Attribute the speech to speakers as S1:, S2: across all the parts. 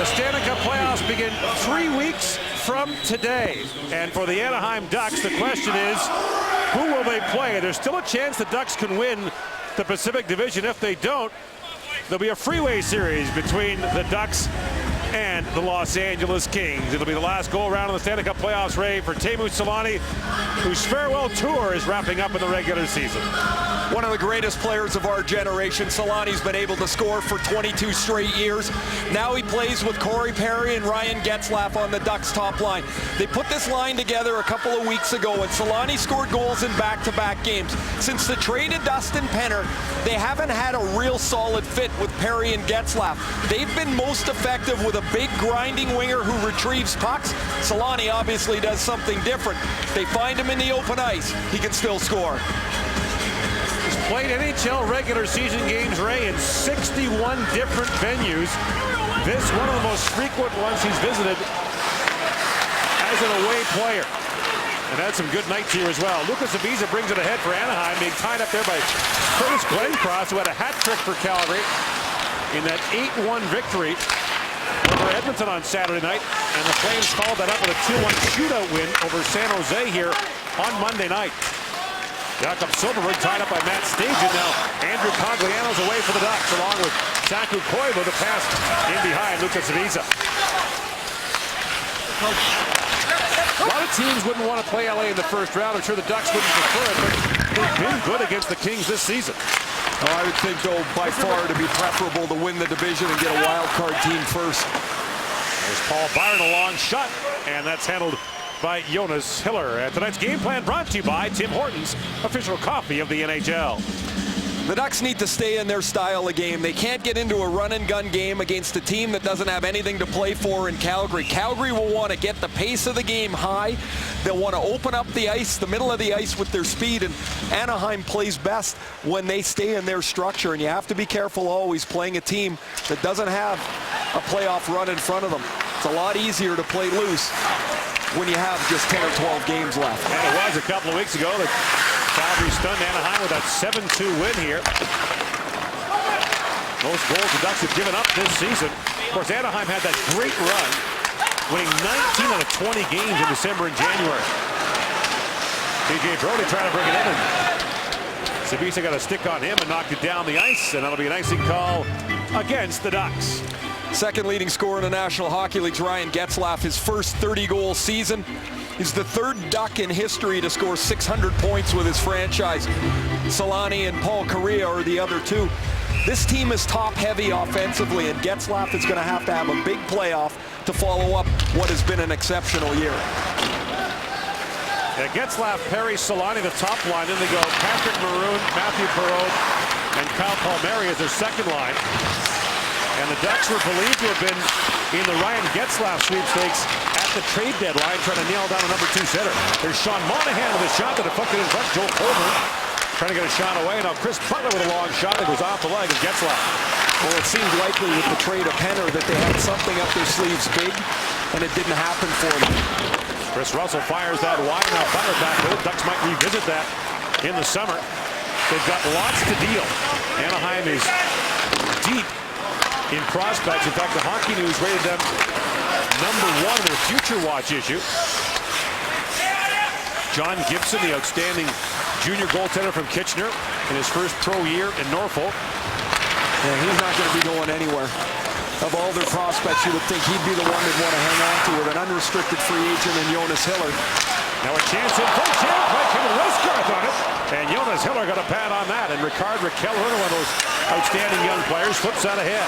S1: The Stanley Cup playoffs begin 3 weeks from today. And for the Anaheim Ducks, the question is, who will they play? There's still a chance the Ducks can win the Pacific Division. If they don't, there'll be a freeway series between the Ducks and the Los Angeles Kings. It'll be the last go-around in the Stanley Cup playoffs, Ray, for Teemu Selanne, whose farewell tour is wrapping up in the regular season.
S2: One of the greatest players of our generation. Selanne's been able to score for 22 straight years. Now he plays with Corey Perry and Ryan Getzlaf on the Ducks top line. They put this line together a couple of weeks ago, and Selanne scored goals in back-to-back games. Since the trade of Dustin Penner, they haven't had a real solid fit with Perry and Getzlaf. They've been most effective with a big grinding winger who retrieves pucks. Selanne obviously does something different. They find him in the open ice. He can still score.
S1: He's played NHL regular season games, Ray, in 61 different venues. This one of the most frequent ones he's visited as an away player. And had some good nights here as well. Lucas Ivica brings it ahead for Anaheim, being tied up there by Curtis Glencross, who had a hat trick for Calgary in that 8-1 victory over Edmonton on Saturday night. And the Flames followed that up with a 2-1 shootout win over San Jose here on Monday night. Jakob Silfverberg tied up by Matt Stajan. Now Andrew Cogliano's away for the Ducks, along with Saku Koivu, the pass in behind Lucas Ivica. A lot of teams wouldn't want to play LA in the first round. I'm sure the Ducks wouldn't prefer it, but they've been good against the Kings this season.
S2: Oh, I would think, though, by far to be preferable to win the division and get a wild card team first.
S1: There's Paul Byron, a long shot, and that's handled by Jonas Hiller. And tonight's game plan brought to you by Tim Hortons, official coffee of the NHL.
S2: The Ducks need to stay in their style of game. They can't get into a run-and-gun game against a team that doesn't have anything to play for in Calgary. Calgary will want to get the pace of the game high. They'll want to open up the ice, the middle of the ice with their speed, and Anaheim plays best when they stay in their structure, and you have to be careful always playing a team that doesn't have a playoff run in front of them. It's a lot easier to play loose when you have just 10 or 12 games left.
S1: And it was a couple of weeks ago that Calgary stunned Anaheim with that 7-2 win here. Most goals the Ducks have given up this season. Of course, Anaheim had that great run, winning 19 out of 20 games in December and January. TJ Brodie trying to bring it in, and Sabisa got a stick on him and knocked it down the ice, and that'll be an icing call against the Ducks.
S2: Second leading scorer in the National Hockey League's Ryan Getzlaf, his first 30-goal season. He's the third Duck in history to score 600 points with his franchise. Selanne and Paul Kariya are the other two. This team is top-heavy offensively, and Getzlaf is going to have a big playoff to follow up what has been an exceptional year.
S1: Yeah, Getzlaf, Perry, Selanne, the top line. Then they go Patrick Maroon, Matthew Perreault, and Kyle Palmieri as their second line. And the Ducks were believed to have been in the Ryan Getzlaf sweepstakes at the trade deadline, trying to nail down a number 2 center. There's Sean Monahan with a shot that deflected in front. Joel Colburn trying to get a shot away. Now Chris Butler with a long shot that goes off the leg of Getzlaf.
S2: Well, it seemed likely with the trade of Penner that they had something up their sleeves big, and it didn't happen for them.
S1: Chris Russell fires that wide. Now Butler back with it. Ducks might revisit that in the summer. They've got lots to deal. Anaheim is deep in prospects. In fact, the Hockey News rated them #1 in their Future Watch issue. John Gibson, the outstanding junior goaltender from Kitchener in his first pro year in Norfolk.
S2: Yeah, he's not going to be going anywhere. Of all their prospects, you would think he'd be the one they'd want to hang on to with an unrestricted free agent in Jonas Hiller.
S1: Now a chance in front, by Kevin Westgarth on it. And Jonas Hiller got a pad on that. And Ricard Raquel, one of those outstanding young players, flips out ahead.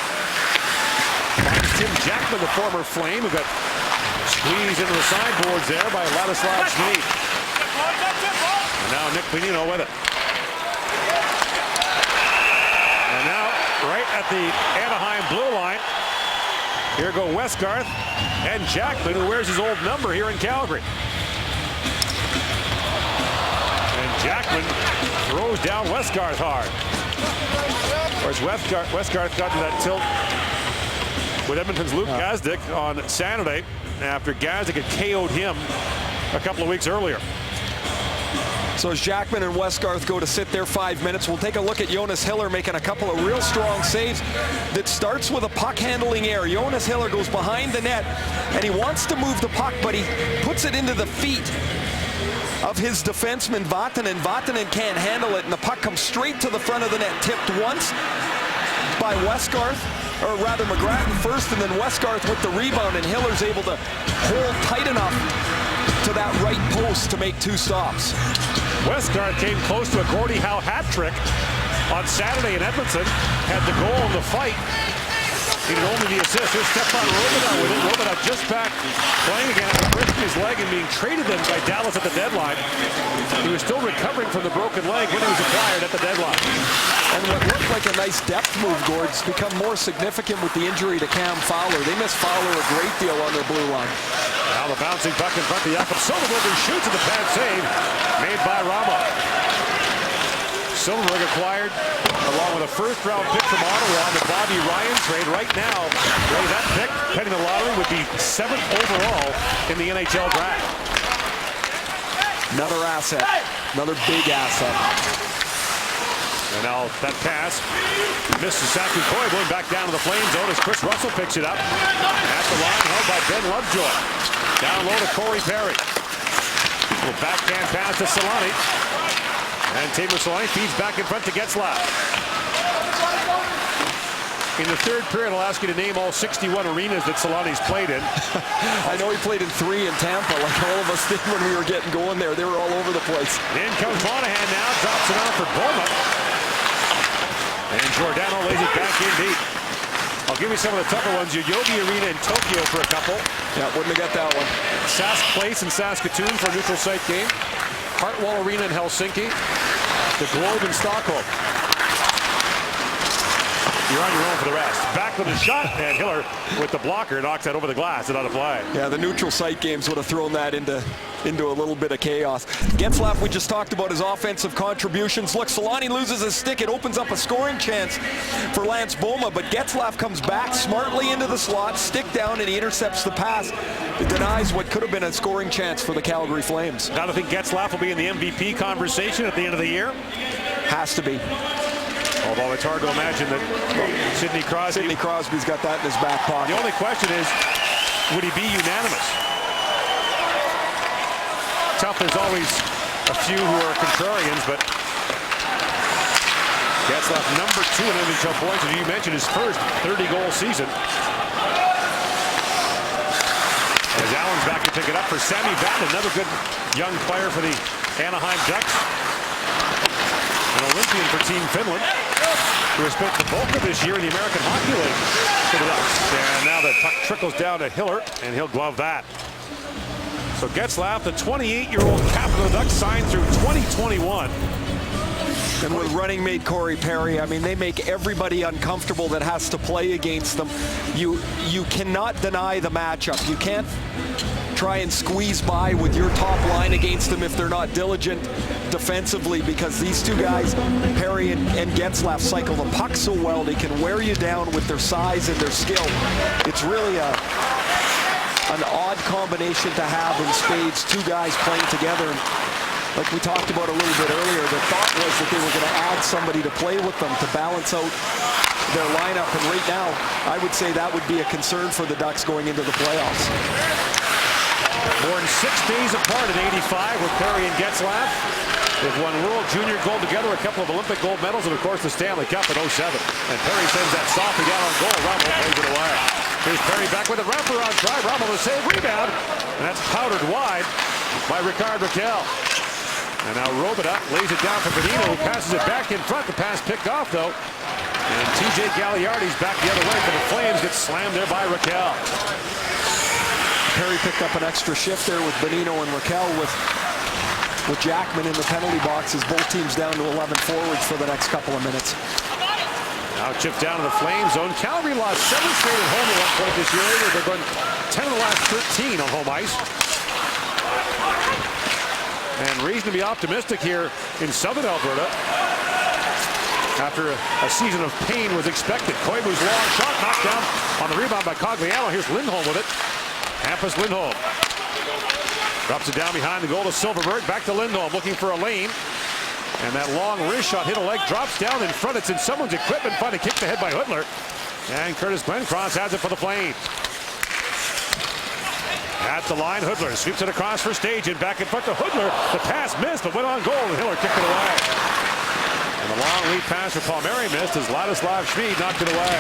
S1: Finds Tim Jackman, the former Flame, who got squeezed into the sideboards there by Ladislav Smid. And now Nick Bonino with it. And now, right at the Anaheim blue line, here go Westgarth and Jackman, who wears his old number here in Calgary. And Jackman throws down Westgarth hard. Of course, Westgarth got to that tilt with Edmonton's Luke Gazdic on Saturday after Gazdic had KO'd him a couple of weeks earlier.
S2: So as Jackman and Westgarth go to sit there 5 minutes, we'll take a look at Jonas Hiller making a couple of real strong saves that starts with a puck handling error. Jonas Hiller goes behind the net, and he wants to move the puck, but he puts it into the feet of his defenseman Vatanen. Vatanen can't handle it, and the puck comes straight to the front of the net, tipped once by Westgarth, or rather McGrattan first, and then Westgarth with the rebound, and Hiller's able to hold tight enough to that right post to make 2 stops.
S1: Westgarth came close to a Gordie Howe hat trick on Saturday in Edmonton. Had the goal in the fight. Needed only the assist. Here's Stefan Robidas with it. Robidas just back playing again after breaking his leg and being traded then by Dallas at the deadline. He was still recovering from the broken leg when he was acquired at the deadline.
S2: And what looked like a nice depth move, Gord's become more significant with the injury to Cam Fowler. They miss Fowler a great deal on their blue line.
S1: Now the bouncing puck in front of Jakob Silverberg, who shoots at the pad save made by Rama. Silverberg acquired along with a first-round pick from Ottawa on the Bobby Ryan trade. Right now, that pick, heading the lottery, would be 7th overall in the NHL draft.
S2: Another asset, another big asset.
S1: And now that pass misses Saku Koivu going back down to the Flame zone as Chris Russell picks it up. At the line, held by Ben Lovejoy. Down low to Corey Perry. Little backhand pass to Solani. And Teemu Solani feeds back in front to Getzlaf. In the third period, I'll ask you to name all 61 arenas that Solani's played in.
S2: I know he played in 3 in Tampa, like all of us did when we were getting going there. They were all over the place.
S1: In comes Monahan now, drops it on for Boma. And Giordano lays it back in deep. I'll give you some of the tougher ones. Your Yogi Arena in Tokyo for a couple.
S2: Yeah, wouldn't have got that one.
S1: Sask Place in Saskatoon for a neutral site game. Hartwall Arena in Helsinki. The Globe in Stockholm. You're on your own for the rest. Back with the shot, and Hiller with the blocker knocks that over the glass and out of play.
S2: Yeah, the neutral site games would have thrown that into a little bit of chaos. Getzlaf, we just talked about his offensive contributions. Look, Solani loses his stick. It opens up a scoring chance for Lance Boma, but Getzlaf comes back smartly into the slot, stick down, and he intercepts the pass. It denies what could have been a scoring chance for the Calgary Flames.
S1: Now, I think Getzlaf will be in the MVP conversation at the end of the year.
S2: Has to be.
S1: Although it's hard to imagine that Sidney
S2: Crosby's got that in his back pocket.
S1: The only question is, would he be unanimous? Tough, there's always a few who are contrarians, but Getzlaf number 2 in NHL points, as you mentioned, his first 30-goal season. As Allen's back to pick it up for Sami Vatanen, another good young player for the Anaheim Ducks. An Olympian for Team Finland, who has spent the bulk of this year in the American Hockey League for the Ducks. And now the puck trickles down to Hiller, and he'll glove that. So Getzlaf, the 28-year-old captain of the Ducks, signed through 2021.
S2: And with running mate Corey Perry, I mean, they make everybody uncomfortable that has to play against them. You cannot deny the matchup. You can't try and squeeze by with your top line against them if they're not diligent defensively, because these two guys, Perry and Getzlaf, cycle the puck so well. They can wear you down with their size and their skill. It's really an odd combination to have in spades, two guys playing together. Like we talked about a little bit earlier, the thought was that they were going to add somebody to play with them to balance out their lineup, and right now I would say that would be a concern for the Ducks going into the playoffs.
S1: Born 6 days apart in '85 with Perry and Getzlaf. They've won World Junior gold together, a couple of Olympic gold medals, and of course the Stanley Cup in '07. And Perry sends that softy down on goal. Rummel plays it away. Here's Perry back with a wraparound try. Rummel the save, rebound, and that's powdered wide by Ricard Raquel. And now Robidas lays it down for Bonino, who passes it back in front. The pass picked off, though. And TJ Gagliardi's back the other way, but the Flames get slammed there by Raquel.
S2: Perry picked up an extra shift there with Bonino and Raquel with Jackman in the penalty box as both teams down to 11 forwards for the next couple of minutes.
S1: Now chipped down to the Flame zone. Calgary lost 7 straight at home at one point this year. They've gone 10 of the last 13 on home ice. And reason to be optimistic here in southern Alberta after a season of pain was expected. Koivu's long shot knocked down on the rebound by Cogliano. Here's Lindholm with it. Hampus Lindholm. Drops it down behind the goal to Silverberg. Back to Lindholm looking for a lane. And that long wrist shot hit a leg, drops down in front. It's in someone's equipment. Finally kicked ahead by Hudler. And Curtis Glencross has it for the Flames. At the line, Hudler sweeps it across for Stajan. Back in front to Hudler. The pass missed, but went on goal, and Hiller kicked it away. And the long lead pass for Palmieri missed as Ladislav Schmid knocked it away.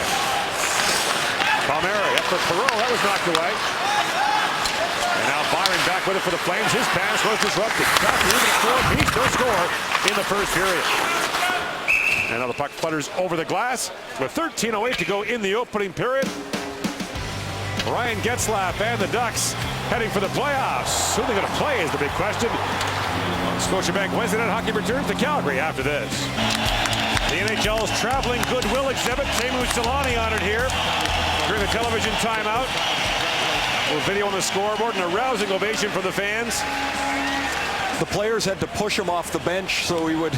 S1: Palmieri up for Perreault. That was knocked away. And now Byron back with it for the Flames. His pass was disrupted. After even a 4-piece, no score in the first period. And now the puck flutters over the glass with 13:08 to go in the opening period. Ryan Getzlaf and the Ducks heading for the playoffs. Who are they going to play is the big question. Scotiabank Wednesday Night Hockey returns to Calgary after this. The NHL's traveling goodwill exhibit. Teemu Selanne honored here during the television timeout. A video on the scoreboard and a rousing ovation for the fans.
S2: The players had to push him off the bench so he would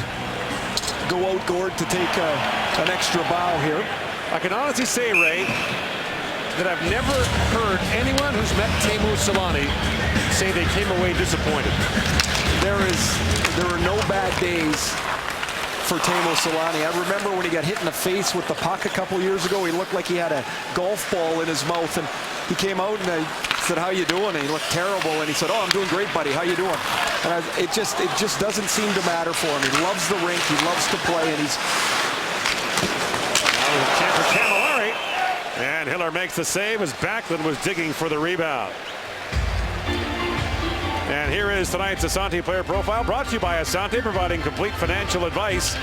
S2: go out Gord to take an extra bow here.
S1: I can honestly say, Ray, that I've never heard anyone who's met Teemu Selanne say they came away disappointed.
S2: There are no bad days for Teemu Selanne. I remember when he got hit in the face with the puck a couple years ago. He looked like he had a golf ball in his mouth, and he came out and I said, "How you doing?" And he looked terrible, and he said, "Oh, I'm doing great, buddy. How you doing?" And it just doesn't seem to matter for him. He loves the rink. He loves to play, and he's.
S1: That was a chance for Camilleri. And Hiller makes the save as Backlund was digging for the rebound. And here is tonight's Asante player profile, brought to you by Asante, providing complete financial advice.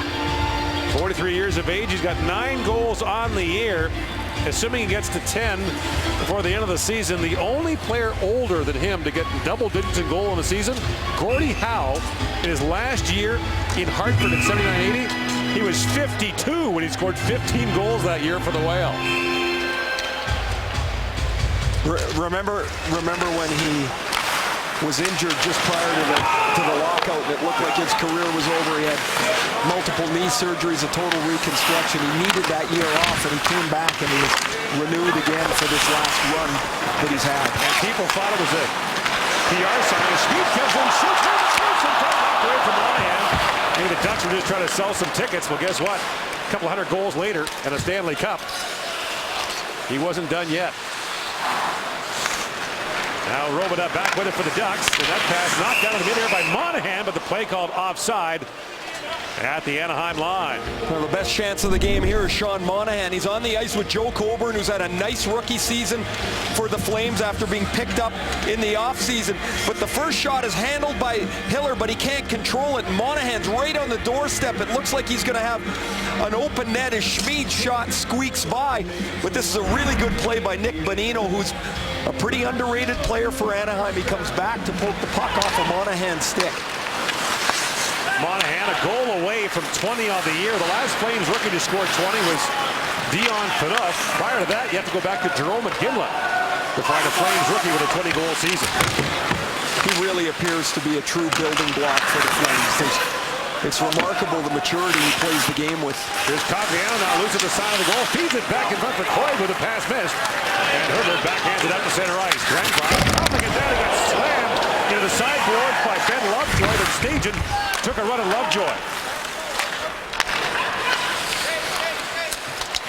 S1: 43 years of age, he's got 9 goals on the year. Assuming he gets to 10 before the end of the season, the only player older than him to get double digits in goal in the season, Gordie Howe, in his last year in Hartford at 79-80, he was 52 when he scored 15 goals that year for the Whale.
S2: Remember when he was injured just prior to the lockout, and it looked like his career was over. He had multiple knee surgeries, a total reconstruction. He needed that year off, and he came back, and he was renewed again for this last run that he's had.
S1: And people thought it was a PR signing. Schmid comes in, shoots and knocked away from Monahan. Maybe the Ducks were just trying to sell some tickets. Well, guess what? A couple hundred goals later and a Stanley Cup. He wasn't done yet. Now Robida back with it for the Ducks. And that pass knocked down in the midair by Monahan, but the play called offside at the Anaheim line.
S2: Well, the best chance of the game here is Sean Monahan. He's on the ice with Joe Coburn, who's had a nice rookie season for the Flames after being picked up in the offseason. But the first shot is handled by Hiller, but he can't control it. Monahan's right on the doorstep. It looks like he's going to have an open net as Schmid's shot squeaks by. But this is a really good play by Nick Bonino, who's a pretty underrated player for Anaheim. He comes back to poke the puck off of Monahan's stick.
S1: Monahan a goal away from 20 on the year. The last Flames rookie to score 20 was Dion Phaneuf. Prior to that, you have to go back to Jerome McGinley to find a Flames rookie with a 20-goal season.
S2: He really appears to be a true building block for the Flames. It's remarkable the maturity he plays the game with.
S1: Here's Cogliano now loose at the side of the goal. Feeds it back in front for Coy with a pass missed. And Hudler backhands it up to center ice. Glencross dropping it down. He got slammed into the sideboard by Ben Lovejoy. But Stajan took a run at Lovejoy.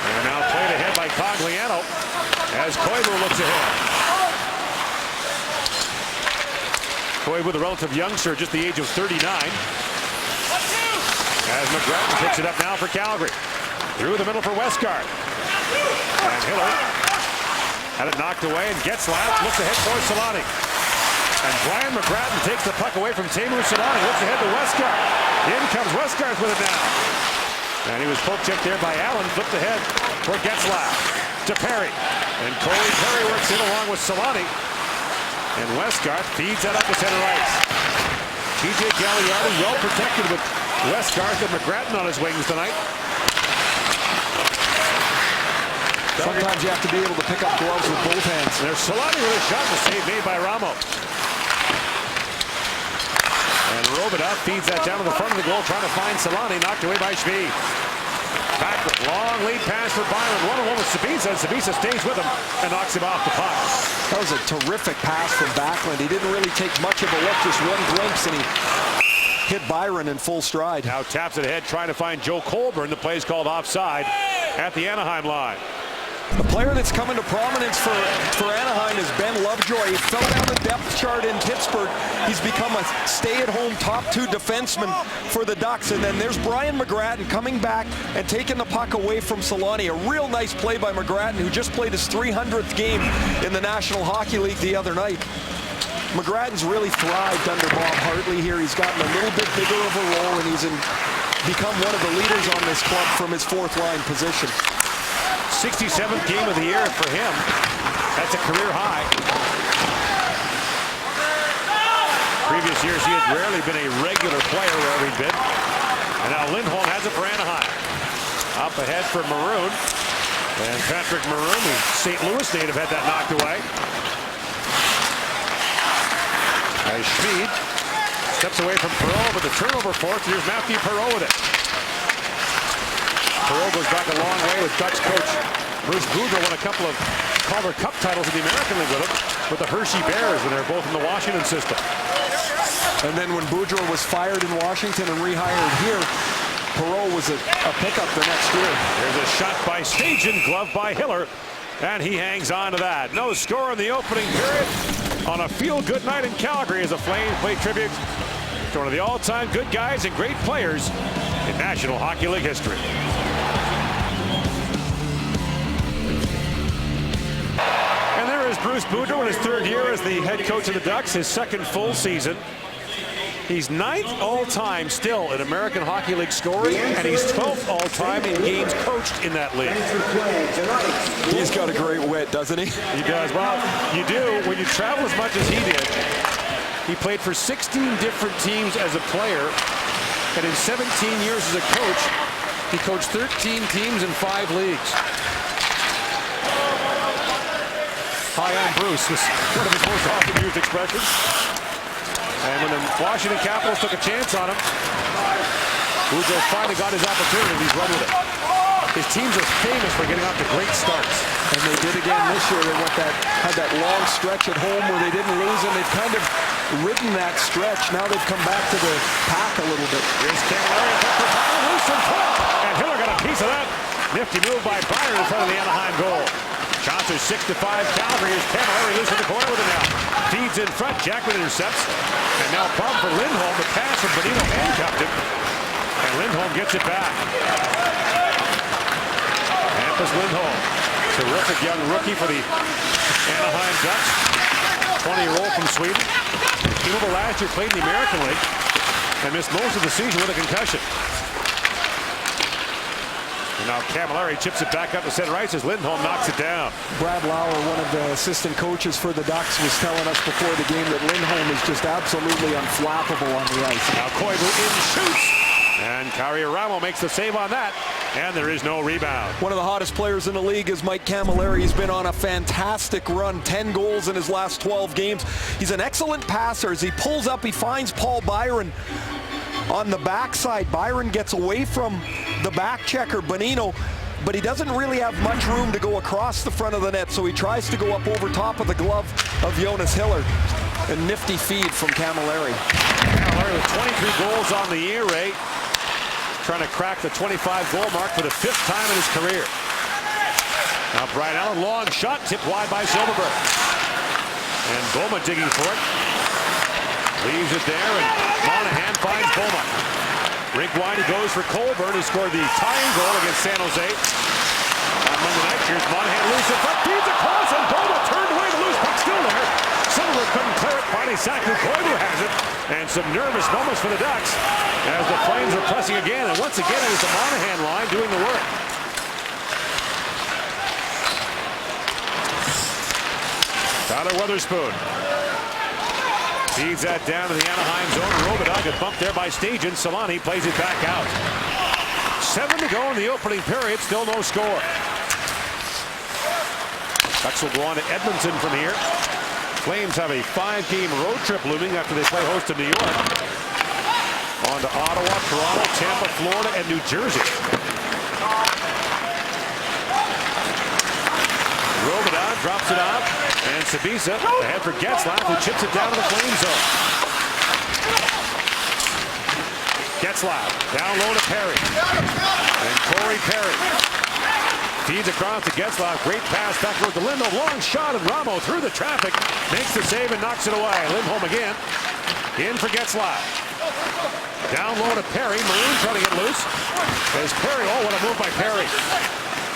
S1: And now played ahead by Cogliano as Koivu looks ahead. Koivu, the relative youngster, just the age of 39. As McGrattan picks it up now for Calgary. Through the middle for Westgard. And Hiller had it knocked away, and Getzlaf looks ahead for Selanne. And Brian McGrattan takes the puck away from Teemu Selanne. Looks ahead to Westgard. In comes Westgard with it now. And he was poke checked there by Allen. Flipped ahead for Getzlaf. To Perry. And Corey Perry works in along with Selanne. And Westgard feeds that up to center ice. TJ Galliardi well protected with Westgard and McGrattan on his wings tonight.
S2: Sometimes you have to be able to pick up gloves with both hands.
S1: There's Selanne with a shot, the save made by Ramo. And Robida feeds that down to the front of the goal, trying to find Selanne, knocked away by Schmid. Backward, long lead pass for Byron. One-on-one with Sabisa, and Sabisa stays with him and knocks him off the puck.
S2: That was a terrific pass from Backlund. He didn't really take much of a look, just one glimpse, and he hit Byron in full stride.
S1: Now taps it ahead, trying to find Joe Colburn. The play's called offside at the Anaheim line.
S2: The player that's come into prominence for Anaheim is Ben Lovejoy. He fell down the depth chart in Pittsburgh. He's become a stay-at-home top 2 defenseman for the Ducks. And then there's Brian McGrattan coming back and taking the puck away from Solani. A real nice play by McGrattan, who just played his 300th game in the National Hockey League the other night. McGrattan's really thrived under Bob Hartley here. He's gotten a little bit bigger of a role, and he's become one of the leaders on this club from his 4th line position.
S1: 67th game of the year for him. That's a career high. Previous years, he had rarely been a regular player wherever he'd been. And now Lindholm has it for Anaheim. Up ahead for Maroon. And Patrick Maroon, the St. Louis native, had that knocked away. As Schmid steps away from Perreault, but the turnover forced. Here's Matthew Perreault with it. Perreault goes back a long way with Ducks coach Bruce Boudreau. Won a couple of Calder Cup titles in the American League with him, with the Hershey Bears, when they're both in the Washington system.
S2: And then when Boudreau was fired in Washington and rehired here, Perreault was a pickup the next year.
S1: There's a shot by Stajan, glove by Hiller, and he hangs on to that. No score in the opening period on a feel-good night in Calgary as the Flames play tribute to one of the all-time good guys and great players in National Hockey League history. And there is Bruce Boudreau in his 3rd year as the head coach of the Ducks, his 2nd full season. He's 9th all-time still in American Hockey League scoring, and he's 12th all-time in games coached in that league.
S2: He's got a great wit, doesn't he?
S1: He does. Well, you do. When you travel as much as he did, he played for 16 different teams as a player, and in 17 years as a coach, he coached 13 teams in 5 leagues. Hi, I'm Bruce. Was one of his most often used expressions. And when the Washington Capitals took a chance on him, Boudreau finally got his opportunity. He's run with it. His teams are famous for getting off to great starts.
S2: And they did again this year. They had that long stretch at home where they didn't lose, and they've kind of ridden that stretch. Now they've come back to the pack a little bit.
S1: Here's Camilleri, for Byron, loose and put. And Hiller got a piece of that. Nifty move by Byron in front of the Anaheim goal. Shots are 6-5 Calgary. Here's Camilleri loose in the corner with it now. Feeds in front. Jackman intercepts. And now problem for Lindholm. The pass from Bonino handcuffed him. And Lindholm gets it back. Hampus Lindholm. Terrific young rookie for the Anaheim Ducks. 20-year-old from Sweden. Came over last year, played in the American League, and missed most of the season with a concussion. And now Camilleri chips it back up to center ice as Lindholm knocks it down.
S2: Brad Lauer, one of the assistant coaches for the Ducks, was telling us before the game that Lindholm is just absolutely unflappable on the ice.
S1: Now Koivu in shoots. And Carriaramo makes the save on that, and there is no rebound.
S2: One of the hottest players in the league is Mike Camilleri. He's been on a fantastic run, 10 goals in his last 12 games. He's an excellent passer. As he pulls up, he finds Paul Byron on the backside. Byron gets away from the back checker, Bonino, but he doesn't really have much room to go across the front of the net, so he tries to go up over top of the glove of Jonas Hiller. A nifty feed from Camilleri.
S1: Camilleri with 23 goals on the year, Ray. Trying to crack the 25-goal mark for the 5th time in his career. Now Brian Allen, long shot, tipped wide by Silverberg. And Boma digging for it. Leaves it there, and Monahan finds Boma. Rink wide, he goes for Colburn, who scored the tying goal against San Jose on Monday night. Here's Monahan loose in front, feeds across, and Boma turned away. The loose puck still there. Silverberg couldn't clear it. Finally, Saku Koivu has it. And some nervous moments for the Ducks as the Flames are pressing again. And once again, it is the Monahan line doing the work. Tyler Weatherspoon feeds that down to the Anaheim zone. Robidoux got bumped there by Stajan. Solani plays it back out. 7 to go in the opening period. Still no score. Ducks will go on to Edmonton from here. Flames have a 5-game road trip looming after they play host to New York. On to Ottawa, Toronto, Tampa, Florida, and New Jersey. drops it off. And Sabisa ahead for Getzlaf, who chips it down to the Flame zone. Getzlaf down low to Perry. And Corey Perry feeds across to Getzlaf. Great pass backward to Lindholm. Long shot, and Ramo through the traffic makes the save and knocks it away. Lindholm again. In for Getzlaf. Down low to Perry. Maroon trying to get loose. As Perry, oh, what a move by Perry.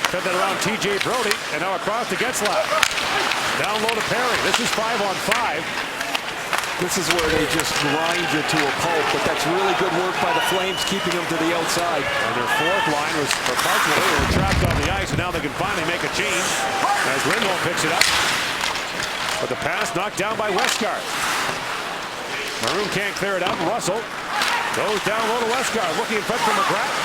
S1: Fed that around TJ Brody, and now across to Getzlaf. Down low to Perry. This is 5-on-5.
S2: This is where they just grind you to a pulp, but that's really good work by the Flames, keeping them to the outside.
S1: And their fourth line was, for parts of it, they were trapped on the ice, and now they can finally make a change as Lindholm picks it up. But the pass knocked down by Westgard. Maroon can't clear it out. Russell goes down low to Westgard, looking in front for McGrath.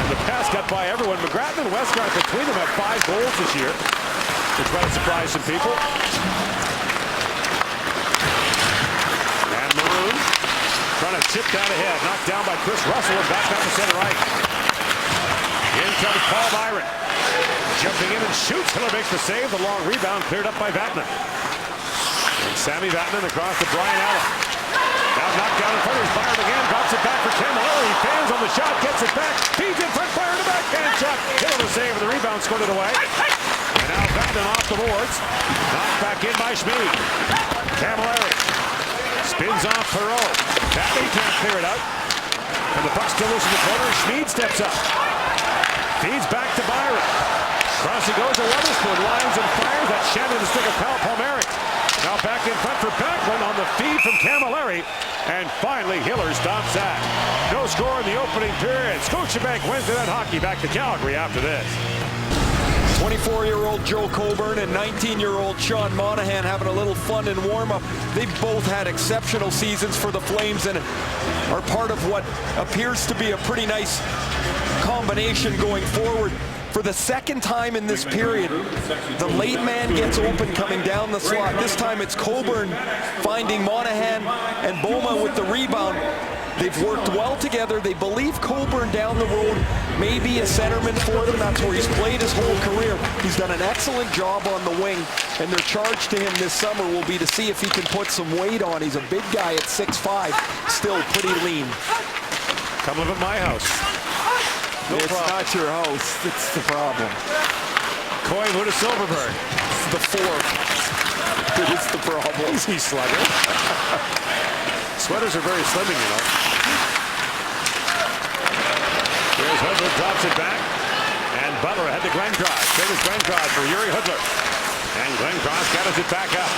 S1: And the pass got by everyone. McGrath and Westgard between them have 5 goals this year, which might surprise some people. And Maroon trying to chip down ahead, knocked down by Chris Russell, and back out to center right. In comes Paul Byron, jumping in and shoots. Hiller makes the save. The long rebound cleared up by Vatanen. And Sammy Vatanen across to Brian Allen. Now knocked down in front of his Byron again. Drops it back for Camilleri. He fans on the shot, gets it back. Feeds in front, Byron, a backhand shot. Hiller the save, and the rebound scored it away. And now Vatanen off the boards. Knocked back in by Schmid. Camilleri spins off Perreault. Vatanen can't clear it out. And the puck still loose in the corner. Schmid steps up. Feeds back to Byron. Cross he goes to Weatherspoon. Lines and fires. That Shannon to stick of Palmieri. Now back in front for Backlund on the feed from Camilleri. And finally, Hiller stops that. No score in the opening period. Scotiabank Wednesday Night Hockey back to Calgary after this.
S2: 24-year-old Joe Coburn and 19-year-old Sean Monahan having a little fun in warm-up. They've both had exceptional seasons for the Flames and are part of what appears to be a pretty nice combination going forward. For the second time in this period, the late man gets open coming down the slot. This time it's Coburn finding Monahan and Boma with the rebound. They've worked well together. They believe Coburn down the road may be a centerman for them. That's where he's played his whole career. He's done an excellent job on the wing, and their charge to him this summer will be to see if he can put some weight on. He's a big guy at 6'5", still pretty lean.
S1: Come live at my house.
S2: No it's problem. Not your house. It's the problem.
S1: Koivu to Silverberg.
S2: It's the fourth. It's the problem.
S1: Easy slugger. Sweaters are very slimming, you know. Here's Hudler, drops it back. And Butler ahead to Glencross. Same as Glencross for Yuri Hudler. And Glencross gathers it back up.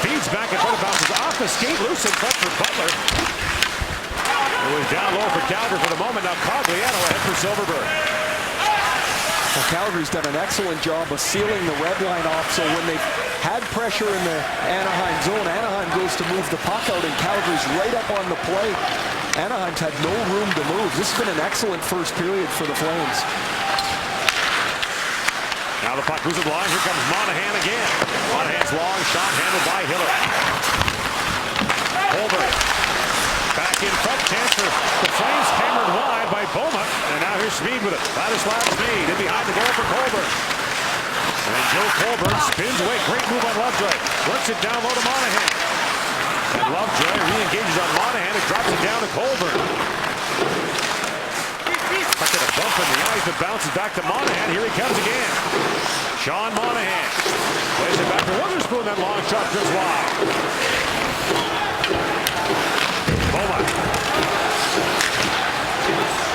S1: Feeds back and front, bounces off the skate, loose in front for Butler. It was down low for Calgary for the moment. Now Cogliano ahead for Silverberg.
S2: Well, Calgary's done an excellent job of sealing the red line off, so when they've had pressure in the Anaheim zone, Anaheim goes to move the puck out, and Calgary's right up on the play. Anaheim's had no room to move. This has been an excellent first period for the Flames.
S1: Now the puck moves the line. Here comes Monahan again. Monahan's long shot handled by Hiller. Holberg back in front, chance for the Flames, hammered wide by Boma. And now here's Schmid with it. Vladislav Schmid in behind the goal for Colburn. And Joe Colburn spins away. Great move on Lovejoy. Works it down low to Monahan. And Lovejoy re-engages on Monahan and drops it down to Colburn. Puck at a bump in the eyes, but bounces back to Monahan. Here he comes again. Sean Monahan plays it back to Weatherspoon. That long shot goes wide. Boma.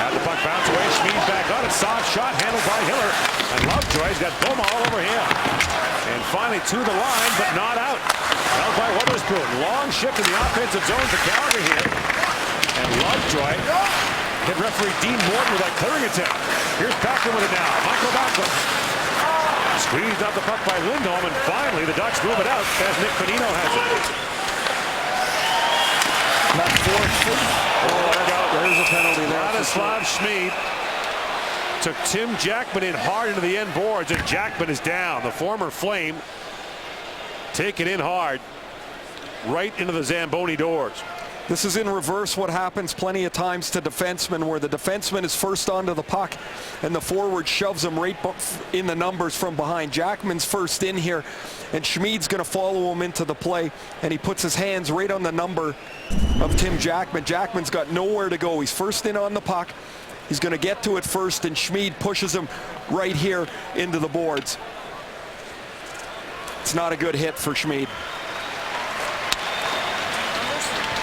S1: Had the puck bounce away. Schmid back on it. Soft shot handled by Hiller. And Lovejoy's got Boma all over him. And finally to the line, but not out. Held by Weatherspoon. Long shift in the offensive zone for Calgary here. And Lovejoy hit referee Dean Morton with that clearing attempt. Here's Backlund with it now. Michael Backlund. Squeezed out the puck by Lindholm, and finally the Ducks move it out as Nick Bonino has it.
S2: That fourth. Oh, there's a penalty there.
S1: Vladislav Schmid took Tim Jackman in hard into the end boards, and Jackman is down. The former Flame taking in hard right into the Zamboni doors.
S2: This is in reverse what happens plenty of times to defensemen, where the defenseman is first onto the puck and the forward shoves him right in the numbers from behind. Jackman's first in here, and Schmid's going to follow him into the play, and he puts his hands right on the number of Tim Jackman. Jackman's got nowhere to go. He's first in on the puck. He's going to get to it first, and Schmid pushes him right here into the boards. It's not a good hit for Schmid.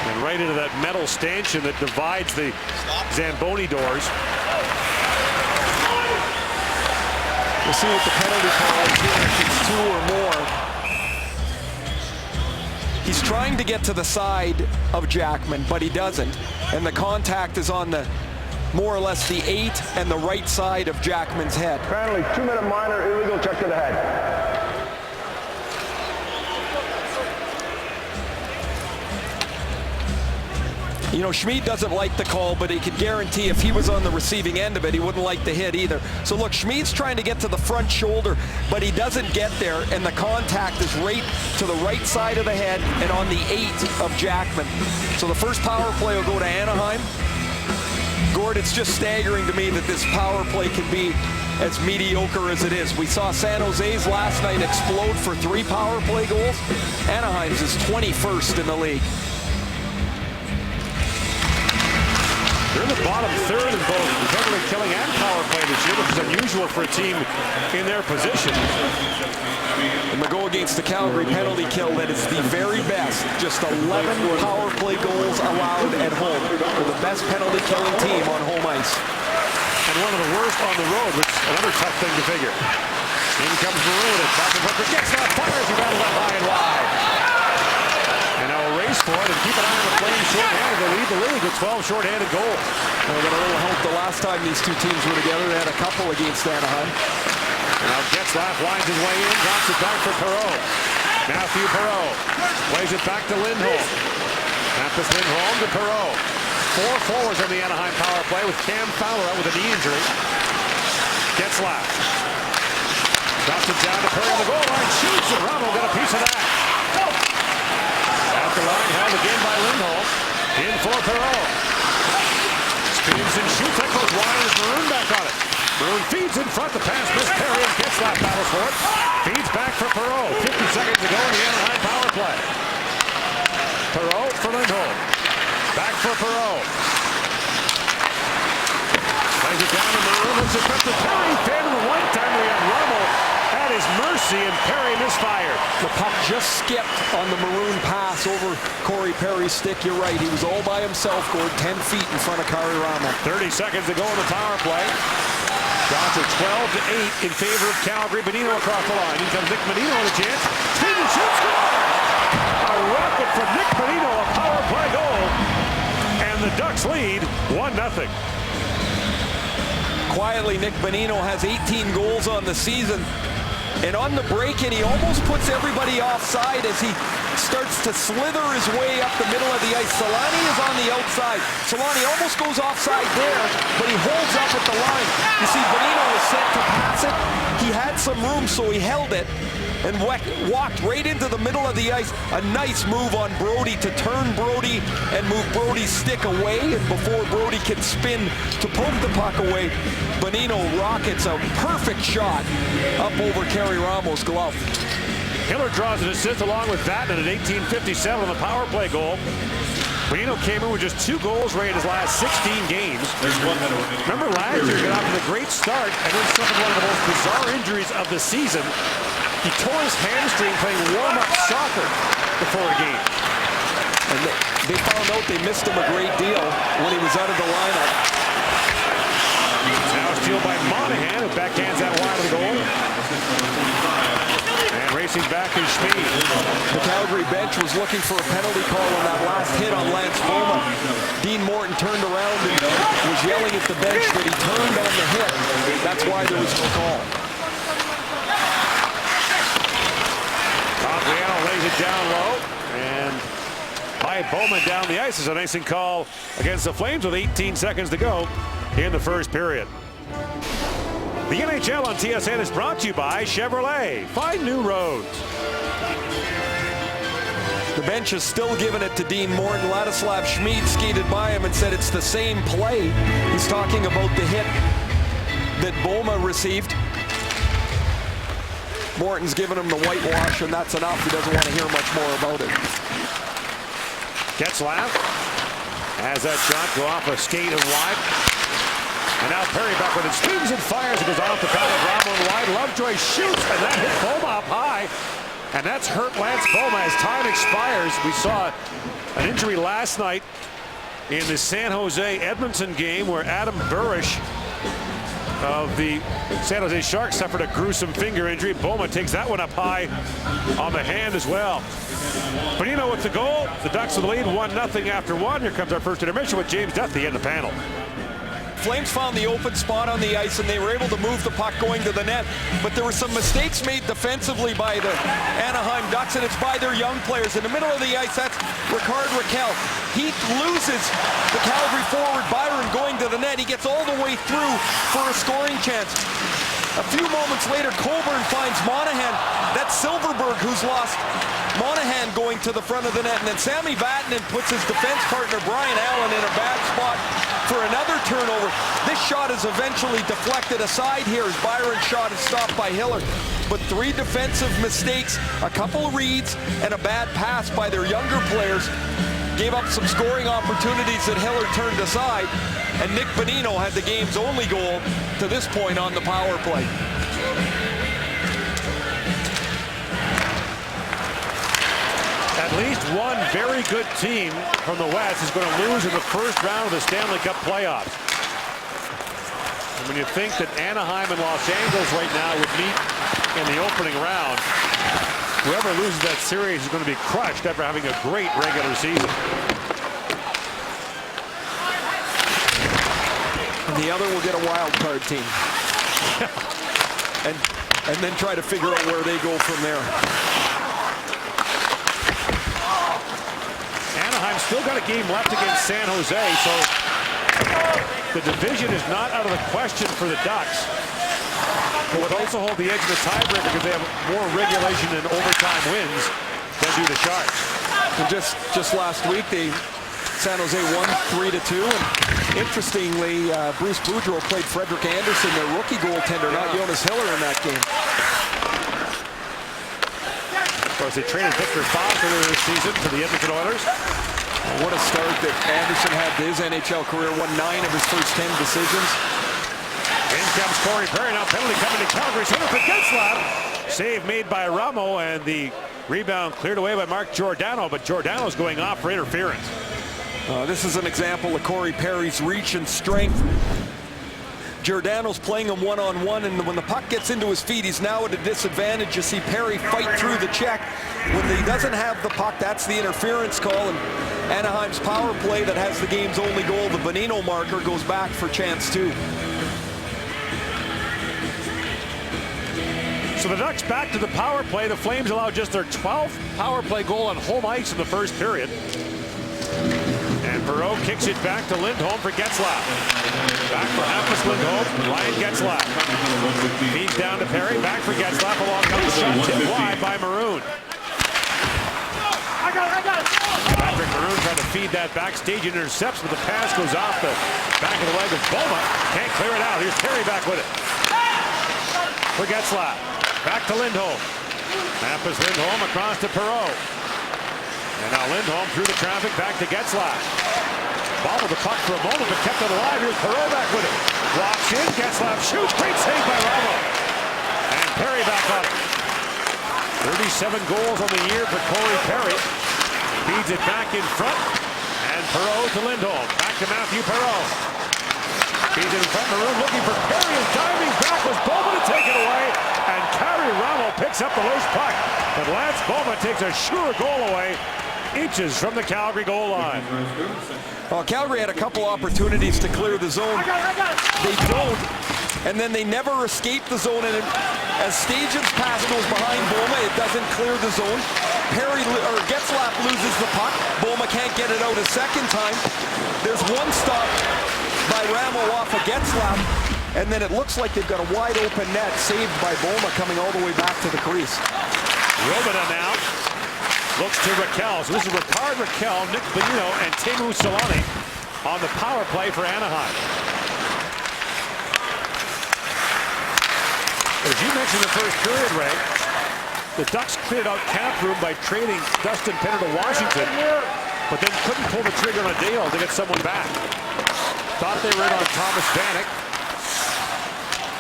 S1: And right into that metal stanchion that divides the Zamboni doors.
S2: We'll see what the penalty call is here, if it's 2 or more. He's trying to get to the side of Jackman, but he doesn't. And the contact is on the more or less the 8 and the right side of Jackman's head.
S3: Penalty, 2-minute minor, illegal check to the head.
S2: You know, Schmid doesn't like the call, but he can guarantee if he was on the receiving end of it, he wouldn't like the hit either. So look, Schmid's trying to get to the front shoulder, but he doesn't get there, and the contact is right to the right side of the head and on the 8 of Jackman. So the first power play will go to Anaheim. Gord, it's just staggering to me that this power play can be as mediocre as it is. We saw San Jose's last night explode for 3 power play goals. Anaheim's is 21st in the league.
S1: They're in the bottom third in both penalty killing and power play this year, which is unusual for a team in their position.
S2: And the goal against the Calgary penalty kill, that is the very best. Just 11 power play goals allowed at home. They're the best penalty killing team on home ice.
S1: And one of the worst on the road, which is another tough thing to figure. In comes Maroon, and back and forth, gets that, fires, he battled up high and wide. And now a race for it, and keep an eye on the Flames short-handed. They lead the league with 12 short-handed goals.
S2: Well, got a little help the last time these two teams were together. They had a couple against Anaheim.
S1: Now Getzlaf winds his way in, drops it back for Perreault. Matthew Perreault plays it back to Lindholm. Hampus Lindholm to Perreault. 4 forwards on the Anaheim power play with Cam Fowler out with a knee injury. Getzlaf drops it down to Perry on the goal line, shoots, and Ramo got a piece of that. At the line, held again by Lindholm. In for Perreault. Spins and shoots, that goes wide as Maroon back on it. Maroon feeds in front, the pass missed Perry, and Getzlaf battles for it. Feeds back for Perreault. 50 seconds to go in the Anaheim power play. Perreault for Lindholm. Back for Perreault. Plays it down to Maroon, looks it up to Perry. Fanned the one time we had Ramo at his mercy, and Perry misfired.
S2: The puck just skipped on the Maroon pass over Corey Perry's stick. You're right, he was all by himself, Gord, 10 feet in front of Kari Ramo.
S1: 30 seconds to go in the power play. Shots are 12-8 in favor of Calgary. Bonino across the line. Here comes Nick Bonino with a chance. Spins and shoots, score! A rocket from Nick Bonino, a power play goal. And the Ducks lead 1-0.
S2: Quietly, Nick Bonino has 18 goals on the season. And on the break-in, he almost puts everybody offside as he starts to slither his way up the middle of the ice. Solani is on the outside. Solani almost goes offside there, but he holds up at the line. You see, Bonino was set to pass it. He had some room, so he held it and walked right into the middle of the ice. A nice move on Brody to turn Brody and move Brody's stick away. And before Brody can spin to poke the puck away, Bonino rockets a perfect shot up over Kari Ramo's glove.
S1: Hiller draws an assist along with Vatanen at 18:57 on the power play goal. Bonino came in with just 2 goals right in his last 16 games. Remember last year, he got off to a great start and then suffered one of the most bizarre injuries of the season. He tore his hamstring playing warm-up soccer before a game.
S2: And they found out they missed him a great deal when he was out of the lineup.
S1: Now a steal by Monahan, who backhands that wide of the goal. And racing back is Schmid.
S2: The Calgary bench was looking for a penalty call on that last hit on Lance Boma. Dean Morton turned around and was yelling at the bench that he turned on the hit. That's why there was no call.
S1: Cogliano lays it down low, and by Bowman down the ice is an icing call against the Flames with 18 seconds to go in the first period. The NHL on TSN is brought to you by Chevrolet. Find new roads.
S2: The bench is still giving it to Dean Morton. Ladislav Schmid skated by him and said it's the same play. He's talking about the hit that Boma received. Morton's giving him the whitewash, and that's enough. He doesn't want to hear much more about it.
S1: Getzlaf has that shot go off a skate and wide. And now Perry back with it. Swings and fires. It goes off the paddle. Bravo and wide. Lovejoy shoots, and that hit Boma up high. And that's hurt Lance Boma as time expires. We saw an injury last night in the San Jose Edmonton game where Adam Burish of the San Jose Sharks suffered a gruesome finger injury. Boma takes that one up high on the hand as well. Bonino with the goal. The Ducks with the lead, 1-0 after one. Here comes our first intermission with James Duthie in the panel.
S2: Flames found the open spot on the ice, and they were able to move the puck going to the net. But there were some mistakes made defensively by the Anaheim Ducks, and it's by their young players. In the middle of the ice, that's Ricard Raquel. He loses the Calgary forward, Byron, going to the net. He gets all the way through for a scoring chance. A few moments later, Coburn finds Monahan. That's Silverberg who's lost Monahan going to the front of the net. And then Sammy Vatanen puts his defense partner Brian Allen in a bad spot for another turnover. This shot is eventually deflected aside here as Byron's shot is stopped by Hiller. But three defensive mistakes, a couple reads, and a bad pass by their younger players gave up some scoring opportunities that Hiller turned aside. And Nick Bonino had the game's only goal to this point on the power play.
S1: At least one very good team from the West is going to lose in the first round of the Stanley Cup playoffs. And when you think that Anaheim and Los Angeles right now would meet in the opening round, whoever loses that series is going to be crushed after having a great regular season.
S2: And the other will get a wild card team. and then try to figure out where they go from there.
S1: Anaheim still got a game left against San Jose, so the division is not out of the question for the Ducks. But would also hold the edge of the tiebreaker because they have more regulation and overtime wins than do the Sharks.
S2: And just last week, San Jose won 3-2. And interestingly, Bruce Boudreau played Frederick Anderson, their rookie goaltender, not Jonas Hiller in that game.
S1: Of course, they traded Victor Fox earlier this season to the Edmonton Oilers.
S2: What a start that Anderson had to his NHL career. Won 9 of his first 10 decisions.
S1: In comes Corey Perry. Now penalty coming to Calgary. Center for Getzlaf. Save made by Ramo, and the rebound cleared away by Mark Giordano, but Giordano's going off for interference.
S2: This is an example of Corey Perry's reach and strength. Giordano's playing him one-on-one, and when the puck gets into his feet, he's now at a disadvantage. You see Perry fight through the check. When he doesn't have the puck, that's the interference call, and Anaheim's power play that has the game's only goal, the Bonino marker, goes back for chance 2.
S1: So the Ducks back to the power play. The Flames allow just their 12th power play goal on home ice in the first period. And Perreault kicks it back to Lindholm for Getzlaf. Back for Hampus Lindholm, Ryan Getzlaf. Feeds down to Perry, back for Getzlaf. Along comes the shot, tipped wide by Maroon. Patrick Maroon trying to feed that backstage, intercepts, but the pass goes off the back of the leg of Boma. Can't clear it out. Here's Perry back with it. For Getzlaf. Back to Lindholm. Hampus Lindholm across to Perreault. And now Lindholm through the traffic back to Getzlaf. Bobbled the puck for a moment, but kept it alive. Here's Perreault back with it. Walks in, Getzlaf shoots. Great save by Ramo. And Perry back on it. 37 goals on the year for Corey Perry. Feeds it back in front. And Perreault to Lindholm. Back to Matthew Perreault. Feeds it in front. Maroon looking for Perry, and diving back was Boma to take it away. And Kari Ramo picks up the loose puck. But Lance Boma takes a sure goal away, inches from the Calgary goal line.
S2: Well, Calgary had a couple opportunities to clear the zone. They don't, and then they never escape the zone. And as Stajan's pass goes behind Boma, it doesn't clear the zone. Getzlaf loses the puck. Boma can't get it out a second time. There's one stop by Ramo off of Getzlaf, and then it looks like they've got a wide open net saved by Boma coming all the way back to the crease.
S1: Robida now Looks to Raquel. So this is Ricard Raquel, Nick Bonino, and Teemu Selanne on the power play for Anaheim. As you mentioned in the first period, Ray, the Ducks cleared out cap room by trading Dustin Penner to Washington, but then couldn't pull the trigger on a deal to get someone back. Thought they were in on Thomas Vanek.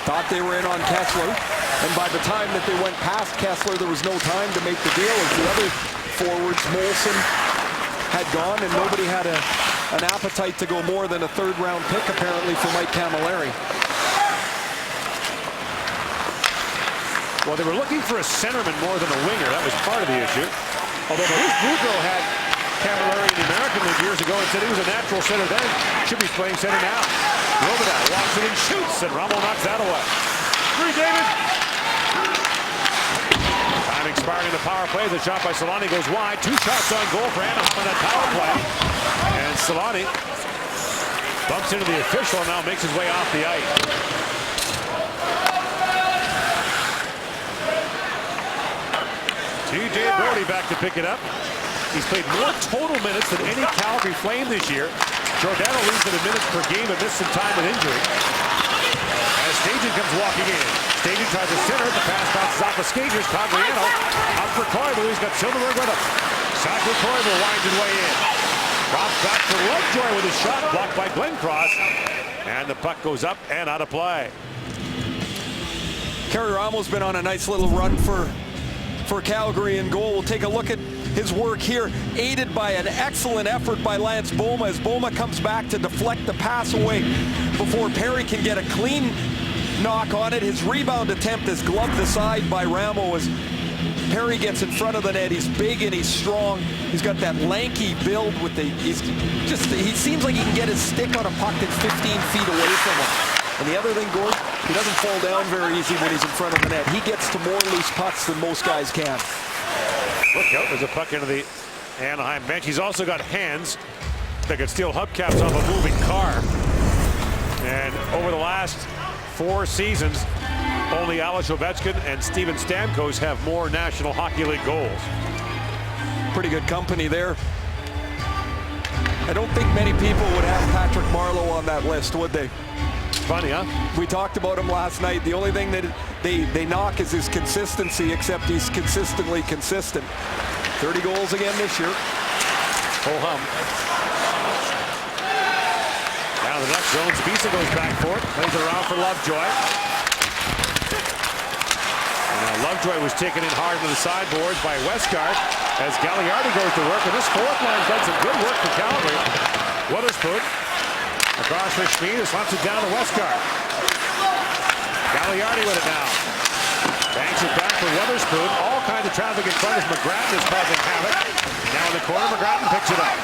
S2: Thought they were in on Kessler. And by the time that they went past Kessler, there was no time to make the deal. As the other forwards, Molson had gone, and nobody had an appetite to go more than a third-round pick, apparently, for Mike Camilleri.
S1: Well, they were looking for a centerman more than a winger. That was part of the issue. Although Bruce Boudreau had Camilleri in the American League years ago and said he was a natural center then. Should be playing center now. Robidoux walks it and shoots, and Ramo knocks that away. Three, David. Time expiring in the power play. The shot by Selanne goes wide. 2 shots on goal for Anaheim on that power play. And Selanne bumps into the official and now makes his way off the ice. TJ Brodie back to pick it up. He's played more total minutes than any Calgary Flame this year. Giordano leads in the minutes per game and missed some time with injury. As Stajan comes walking in. Stajan tries to center. The pass bounces off the skaters. Cogliano out for Koivu. He's got Silverberg with him. Saku Koivu winds his way in. Drops back for Lovejoy with his shot. Blocked by Glenn Cross. And the puck goes up and out of play.
S2: Kerry Ramo's been on a nice little run for Calgary in goal. We'll take a look at his work here, aided by an excellent effort by Lance Boma as Boma comes back to deflect the pass away before Perry can get a clean knock on it. His rebound attempt is gloved aside by Ramo as Perry gets in front of the net. He's big and he's strong. He's got that lanky build with he seems like he can get his stick on a puck that's 15 feet away from him. And the other thing, Gord, he doesn't fall down very easy when he's in front of the net. He gets to more loose pucks than most guys can.
S1: Look out, there's a puck into the Anaheim bench. He's also got hands that could steal hubcaps off a moving car. And over the last 4 seasons, only Alex Ovechkin and Steven Stamkos have more National Hockey League goals.
S2: Pretty good company there. I don't think many people would have Patrick Marleau on that list, would they?
S1: Funny, huh?
S2: We talked about him last night. The only thing that they knock is his consistency, except he's consistently consistent. 30 goals again this year.
S1: Full hum. Now the Ducks zone. Spisa goes back for it. Plays it around for Lovejoy. And now Lovejoy was taken in hard to the sideboards by Westgard as Gagliardi goes to work. And this fourth line's done some good work for Calgary. Witherspoon across for Schmid, who slaps it down to Westgard. Gagliardi with it now. Banks it back for Witherspoon. All kinds of traffic in front as McGrattan is causing havoc. Now in the corner, McGrattan picks it up.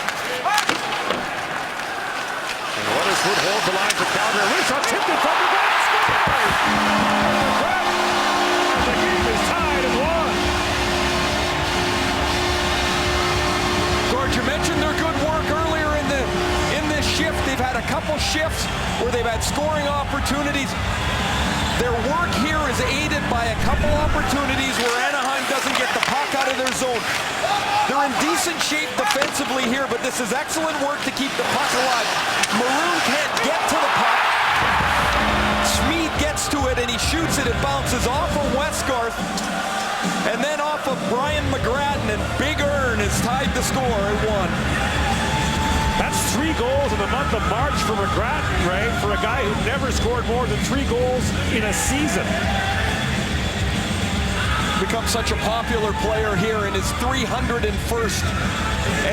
S1: And Witherspoon holds the line for Calgary. Lisa tipped it from the back. Scores! McGrattan! The game is tied at 1.
S2: George, you mentioned their good work earlier in this shift. They've had a couple shifts where they've had scoring opportunities. Their work here is aided by a couple opportunities where Anaheim doesn't get the puck out of their zone. They're in decent shape defensively here, but this is excellent work to keep the puck alive. Maroon can't get to the puck. Schmid gets to it and he shoots it. It bounces off of Westgarth and then off of Brian McGrattan, and Big Earn is tied to score at 1.
S1: That's 3 goals in the month of March for McGrattan, Ray, for a guy who never scored more than 3 goals in a season.
S2: Become such a popular player here in his 301st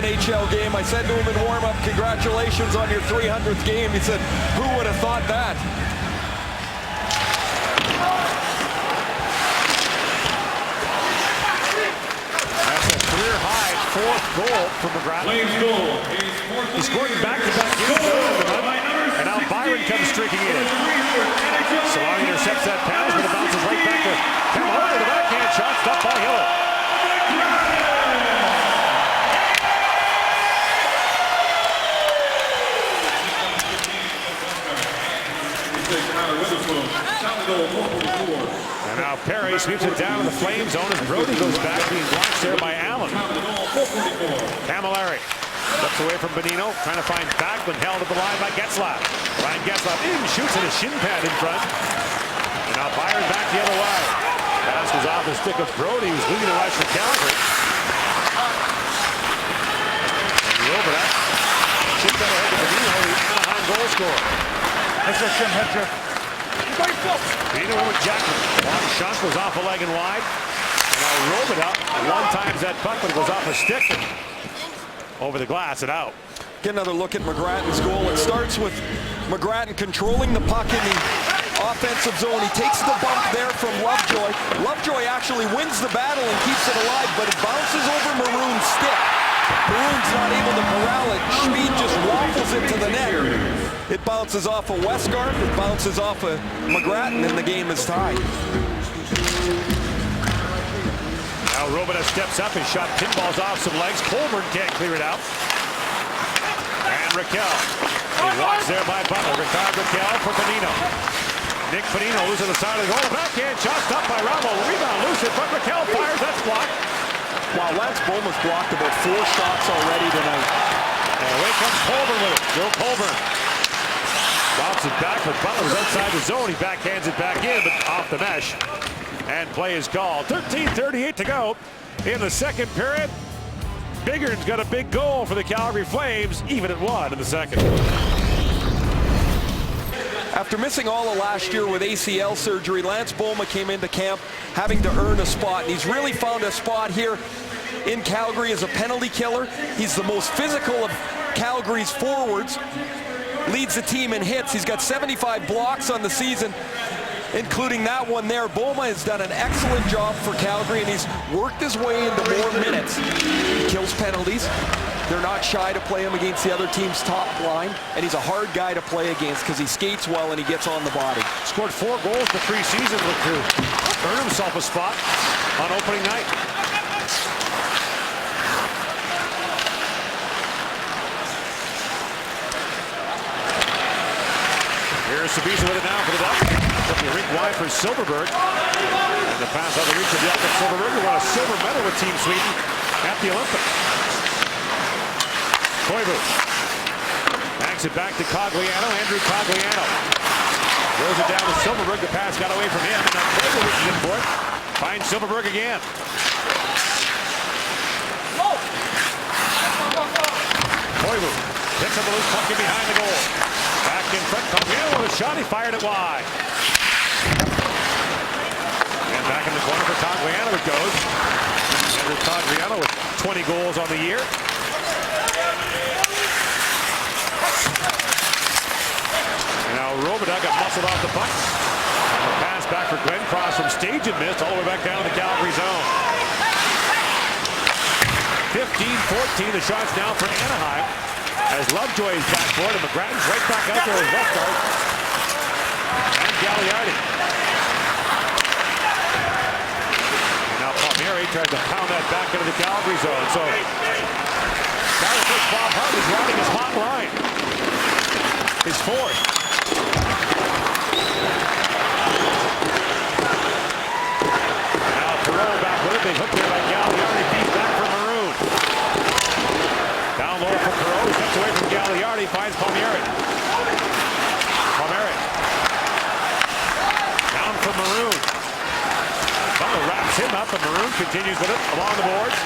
S2: NHL game. I said to him in warm-up, congratulations on your 300th game. He said, who would have thought that?
S1: That's a career-high 4th goal for McGrattan. He scored in back-to-back games earlier in the month, and now Byron comes streaking in. Selanne intercepts that pass, but it bounces right back to Camilleri. The backhand shot stopped by Hiller. And now Perry sweeps it down in the flame zone as Brodie goes back, being blocked there by Allen. Camilleri looks away from Bonino, trying to find Backlund, held at the line by Getzlaf. Ryan Getzlaf in, shoots at a shin pad in front. And now Byron back the other way. Pass was off the stick of Brody, who's leading the rush for Calgary. And Robidas chipped that ahead to Bonino, the Anaheim goal scorer.
S4: Head trick.
S1: Bonino with Jackman. Long shot was off a leg and wide. And now Robidas one times that puck, but it goes off a stick. Over the glass and out.
S2: Get another look at McGrattan's goal. It starts with McGrattan controlling the puck in the offensive zone. He takes the bump there from Lovejoy. Lovejoy actually wins the battle and keeps it alive, but it bounces over Maroon's stick. Maroon's not able to corral it. Schmid just waffles it to the net. It bounces off of Westgarth. It bounces off of McGrattan, and the game is tied.
S1: Now Robidas steps up, his shot pinballs off some legs. Colburn can't clear it out. And Raquel. He walks there by Butler. Ricard Raquel for Bonino. Nick Bonino loses the side of the goal. The backhand shot stopped by Ramo. Rebound loose in front. Raquel fires. That's blocked.
S2: Wow, Lance Bowman's blocked about 4 shots already tonight.
S1: And away comes Colburn with it. Joe Colburn. Bounces it back, but Butler was outside the zone. He backhands it back in, but off the mesh. And play is called. 13:38 to go in the second period. Bigger's got a big goal for the Calgary Flames, even at 1 in the second.
S2: After missing all of last year with ACL surgery, Lance Bowman came into camp having to earn a spot. And he's really found a spot here in Calgary as a penalty killer. He's the most physical of Calgary's forwards. Leads the team in hits. He's got 75 blocks on the season, including that one there. Boma has done an excellent job for Calgary, and he's worked his way into more minutes. He kills penalties. They're not shy to play him against the other team's top line, and he's a hard guy to play against because he skates well and he gets on the body.
S1: Scored 4 goals the preseason with to earn himself a spot on opening night. Here's Sabisa with it now for the Ducks. Took the rink wide for Silverberg. And the pass on the reach of the Ducks. Silverberg, who won a silver medal with Team Sweden at the Olympics. Koivu backs it back to Cogliano. Andrew Cogliano throws it down to Silverberg. The pass got away from him. And now Koivu reaches in for it. Finds Silverberg again. Koivu picks up the loose puck in behind the goal. Back in front, Cogliano with a shot. He fired it wide. And back in the corner for Cogliano it goes. Andrew Cogliano with 20 goals on the year. And now Robidas got muscled off the puck. And the pass back for Glenn Cross from stage and missed all the way back down to Calgary zone. 15-14, the shots now for Anaheim. As Lovejoy is back for it, and McGrattan's right back out there with Westgarth and Gagliardi. And now Palmieri tries to pound that back into the Calgary zone. So Calgary first Bob Hart is riding his hot line. His fourth. Now Perreault back with it. They hook there by Gagliardi. Beat back for Maroon. Down low for Perreault. He steps away from Gagliardi. Finds Palmieri. Palmieri. Down for Maroon. Butler wraps him up, and Maroon continues with it along the boards.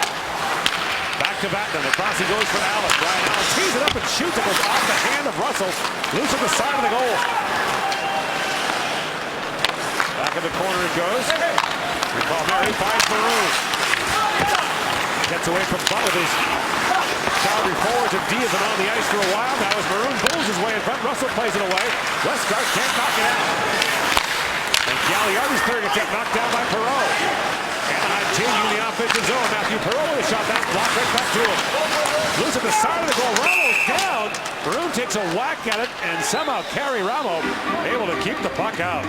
S1: Back to Vatanen. Across he goes for Allen. Brian Allen tees it up and shoots. It goes off the hand of Russell. Loose at the side of the goal. Back in the corner it goes. And Palmieri finds Maroon. Gets away from Butler. His Calgary forwards and Diaz on the ice for a while. Now as Maroon pulls his way in front, Russell plays it away. Westgarth can't knock it out. And Gagliardi's clearing it, knocked down by Perreault. Anaheim changing the offensive zone. Matthew Perreault with a shot. That's blocked right back to him. Loose at the side of the goal. Ramo's down. Maroon takes a whack at it, and somehow Carey Ramo able to keep the puck out.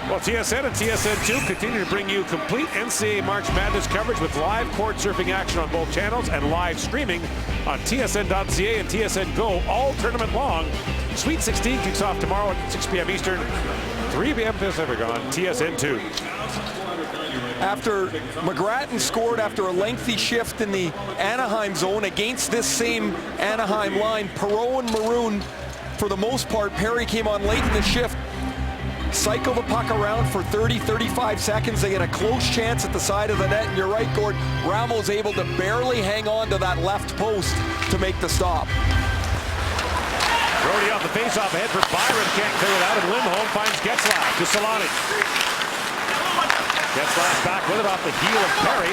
S1: Well, TSN and TSN2 continue to bring you complete NCAA March Madness coverage with live court surfing action on both channels and live streaming on TSN.ca and TSN Go all tournament long. Sweet 16 kicks off tomorrow at 6 p.m. Eastern. 3 Pacific on TSN2.
S2: After McGrattan scored after a lengthy shift in the Anaheim zone against this same Anaheim line, Perreault and Maroon, for the most part, Perry came on late in the shift, cycle the puck around for 30-35 seconds. They get a close chance at the side of the net, and you're right, Gord, Ramo's able to barely hang on to that left post to make the stop.
S1: Brody off the faceoff ahead for Byron, can't clear it out, and Lindholm finds Getzlaf to Solani. Getzlaf back with it off the heel of Perry.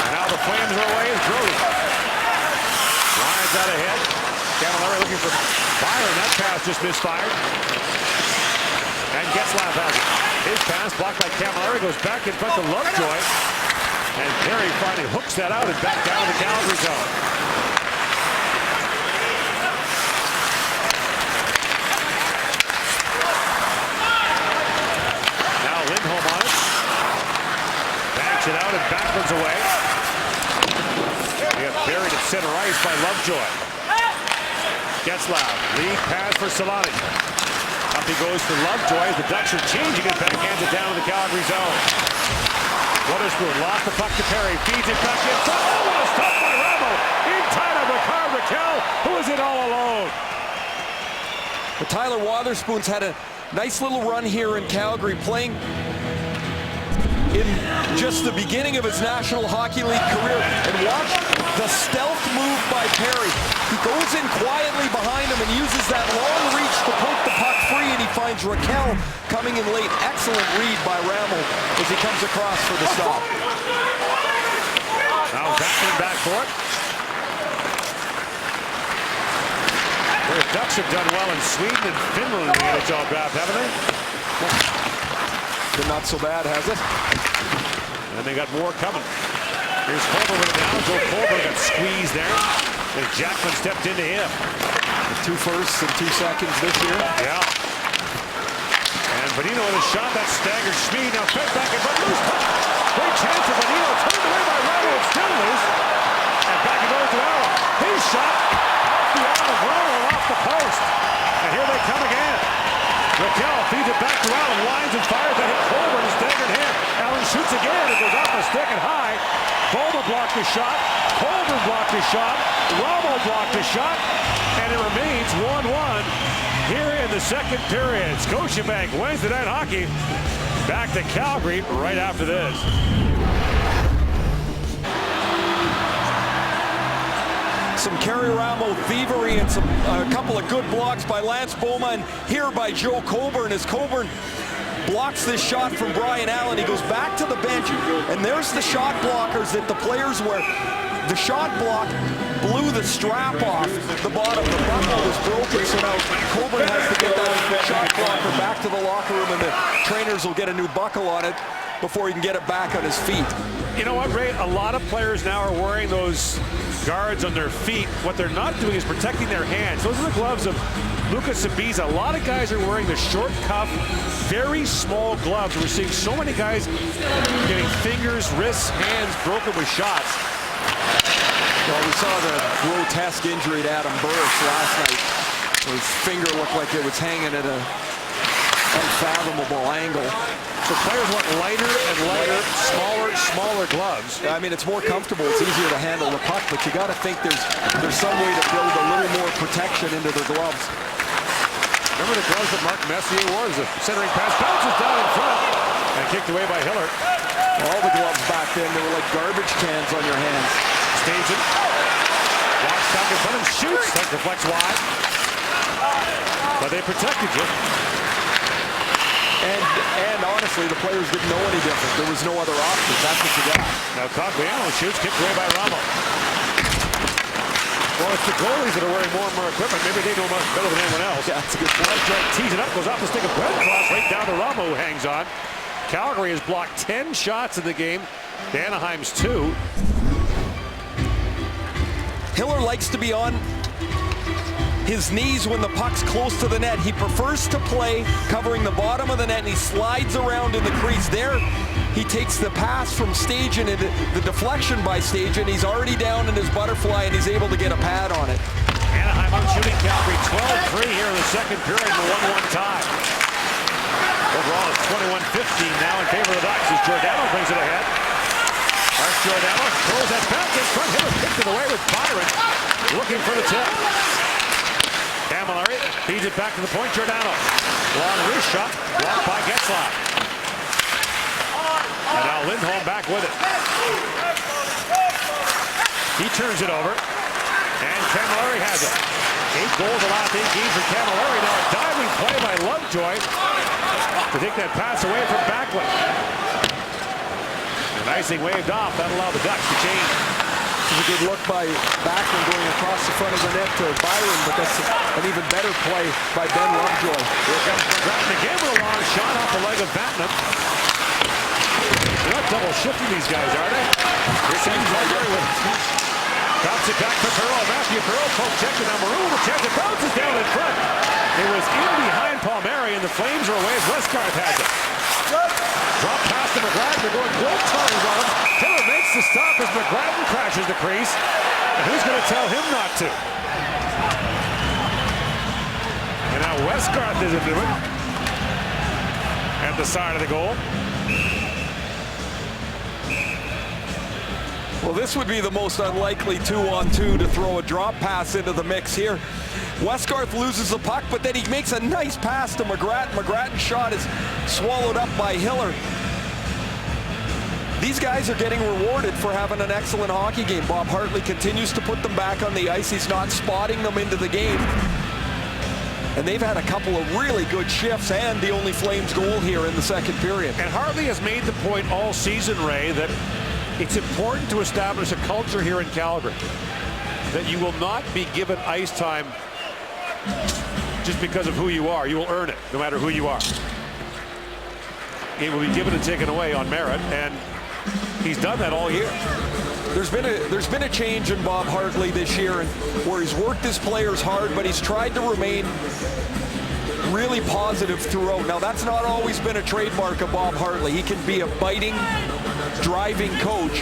S1: And now the Flames are away as Brody. Lions out ahead. Camilleri looking for Byron. That pass just misfired. And Getzlaf has it. His pass blocked by Camilleri goes back in front of Lovejoy. And Perry finally hooks that out and back down to the Calgary zone. Now Lindholm on it. Banks it out and backwards away. They have buried at center ice by Lovejoy. Getzlaf, lead pass for Solani. Up he goes for Lovejoy. The Ducks are changing it, backhands it down to the Calgary zone. Witherspoon lost the puck to Perry, feeds it back in front. Oh, what a stop by Ramo! In time of Rickard Rakell, who is it all alone.
S2: But Tyler Wotherspoon's had a nice little run here in Calgary, playing in just the beginning of his National Hockey League career. And watch the stealth move by Perry. He goes in quietly behind him and uses that long reach to poke the puck free, and he finds Rakell coming in late. Excellent read by Rammel as he comes across for the stop.
S1: Now Zachman back for it. The Ducks have done well in Sweden and Finland in the NHL draft, haven't they?
S2: Been not so bad, has it?
S1: And they got more coming. Here's Colbert with it now. Joe Colbert got squeezed there. And Jackman stepped into him.
S2: 2 firsts and 2 seconds this year.
S1: Yeah. And Bonino with a shot that staggered Schmid. Now fed back in front. Loose puck. Great chance for Bonino. Turned away by Ramo. It's still loose. And back he goes to Allen. His shot off the arm of Ramo off the post. And here they come again. Rakell feeds it back to Allen. Lines and fires. That hit Colbert and staggered him. Allen shoots again. It goes off the stick and high. Boba blocked the shot. Colbert blocked the shot. Ramo blocked the shot. And it remains 1-1 here in the second period. Scotiabank Wednesday Night Hockey back to Calgary right after this.
S2: Some Kerry Ramo thievery and a couple of good blocks by Lance Boma, and here by Joe Coburn as Coburn blocks this shot from Brian Allen. He goes back to the bench, and there's the shot blockers that the players wear. The shot block blew the strap off the bottom. The buckle was broken, so now Coburn has to get that shot blocker back to the locker room, and the trainers will get a new buckle on it before he can get it back on his feet.
S1: You know what, Ray? A lot of players now are wearing those guards on their feet. What they're not doing is protecting their hands. Those are the gloves of Lucas Sabisa. A lot of guys are wearing the short cuff, very small gloves. We're seeing so many guys getting fingers, wrists, hands broken with shots.
S2: Well, we saw the grotesque injury to Adam Burris last night. His finger looked like it was hanging at an unfathomable angle.
S1: So players want lighter and lighter, smaller gloves.
S2: I mean, it's more comfortable. It's easier to handle the puck, but you got to think there's some way to build a little more protection into the gloves.
S1: Remember the gloves that Mark Messier wore? The centering pass bounces down in front and kicked away by Hiller.
S2: All the gloves back then, they were like garbage cans on your hands.
S1: Stays it. Walks back in front and shoots. That deflects wide. But they protected you.
S2: And honestly, the players didn't know any different. There was no other options. That's what you got.
S1: Now Cogliano shoots, kicked away by Ramo. Well, it's the goalies that are wearing more and more equipment. Maybe they know much better than anyone else.
S2: Yeah, that's a good point.
S1: Tees it up, goes off the stick of Breadcross, right down to Ramo, who hangs on. Calgary has blocked 10 shots in the game. To Anaheim's 2.
S2: Hiller likes to be on his knees when the puck's close to the net. He prefers to play covering the bottom of the net, and he slides around in the crease. There, he takes the pass from Stajan and the deflection by Stajan. He's already down in his butterfly, and he's able to get a pad on it.
S1: Anaheim out shooting Calgary 12-3 here in the second period, the 1-1 tie. Overall, it's 21-15 now in favor of the Ducks as Giordano brings it ahead. Mark Giordano throws that back in front. Hiller picked it away with Byron looking for the tip. Camilleri feeds it back to the point. Giordano. Long wrist shot. Blocked by Getzlaf. And now Lindholm back with it. He turns it over. And Camilleri has it. 8 goals the last 8 games for Camilleri. Now a diving play by Lovejoy to take that pass away from Backlund. And icing waved off. That allowed the Ducks to change.
S2: This is a good look by Backlund going across the front of the net to Byron, but that's an even better play by Ben Lovejoy.
S1: Here comes McGrattan again with a long shot off the leg of Vatanen. They're not double shifting these guys, are they? Here comes Lovejoy with drops it back for Perreault. Matthew Perreault poke check to now Maroon. The chance it bounces down in front. It was in behind Palmieri, and the Flames are away as Westgarth has it. Drop pass to McGrattan. They're going both times on him. Hiller makes the stop as McGrattan crashes the crease. And who's going to tell him not to? And now Westgarth is into it. At the side of the goal.
S2: Well, this would be the most unlikely 2-on-2 to throw a drop pass into the mix here. Westgarth loses the puck, but then he makes a nice pass to McGrattan. McGrattan's shot is swallowed up by Hiller. These guys are getting rewarded for having an excellent hockey game. Bob Hartley continues to put them back on the ice. He's not spotting them into the game. And they've had a couple of really good shifts and the only Flames goal here in the second period.
S1: And Hartley has made the point all season, Ray, that it's important to establish a culture here in Calgary that you will not be given ice time just because of who you are. You will earn it, no matter who you are. It will be given and taken away on merit, and he's done that all year.
S2: There's been a change in Bob Hartley this year, and where he's worked his players hard, but he's tried to remain really positive throughout. Now, that's not always been a trademark of Bob Hartley. He can be a biting, driving coach,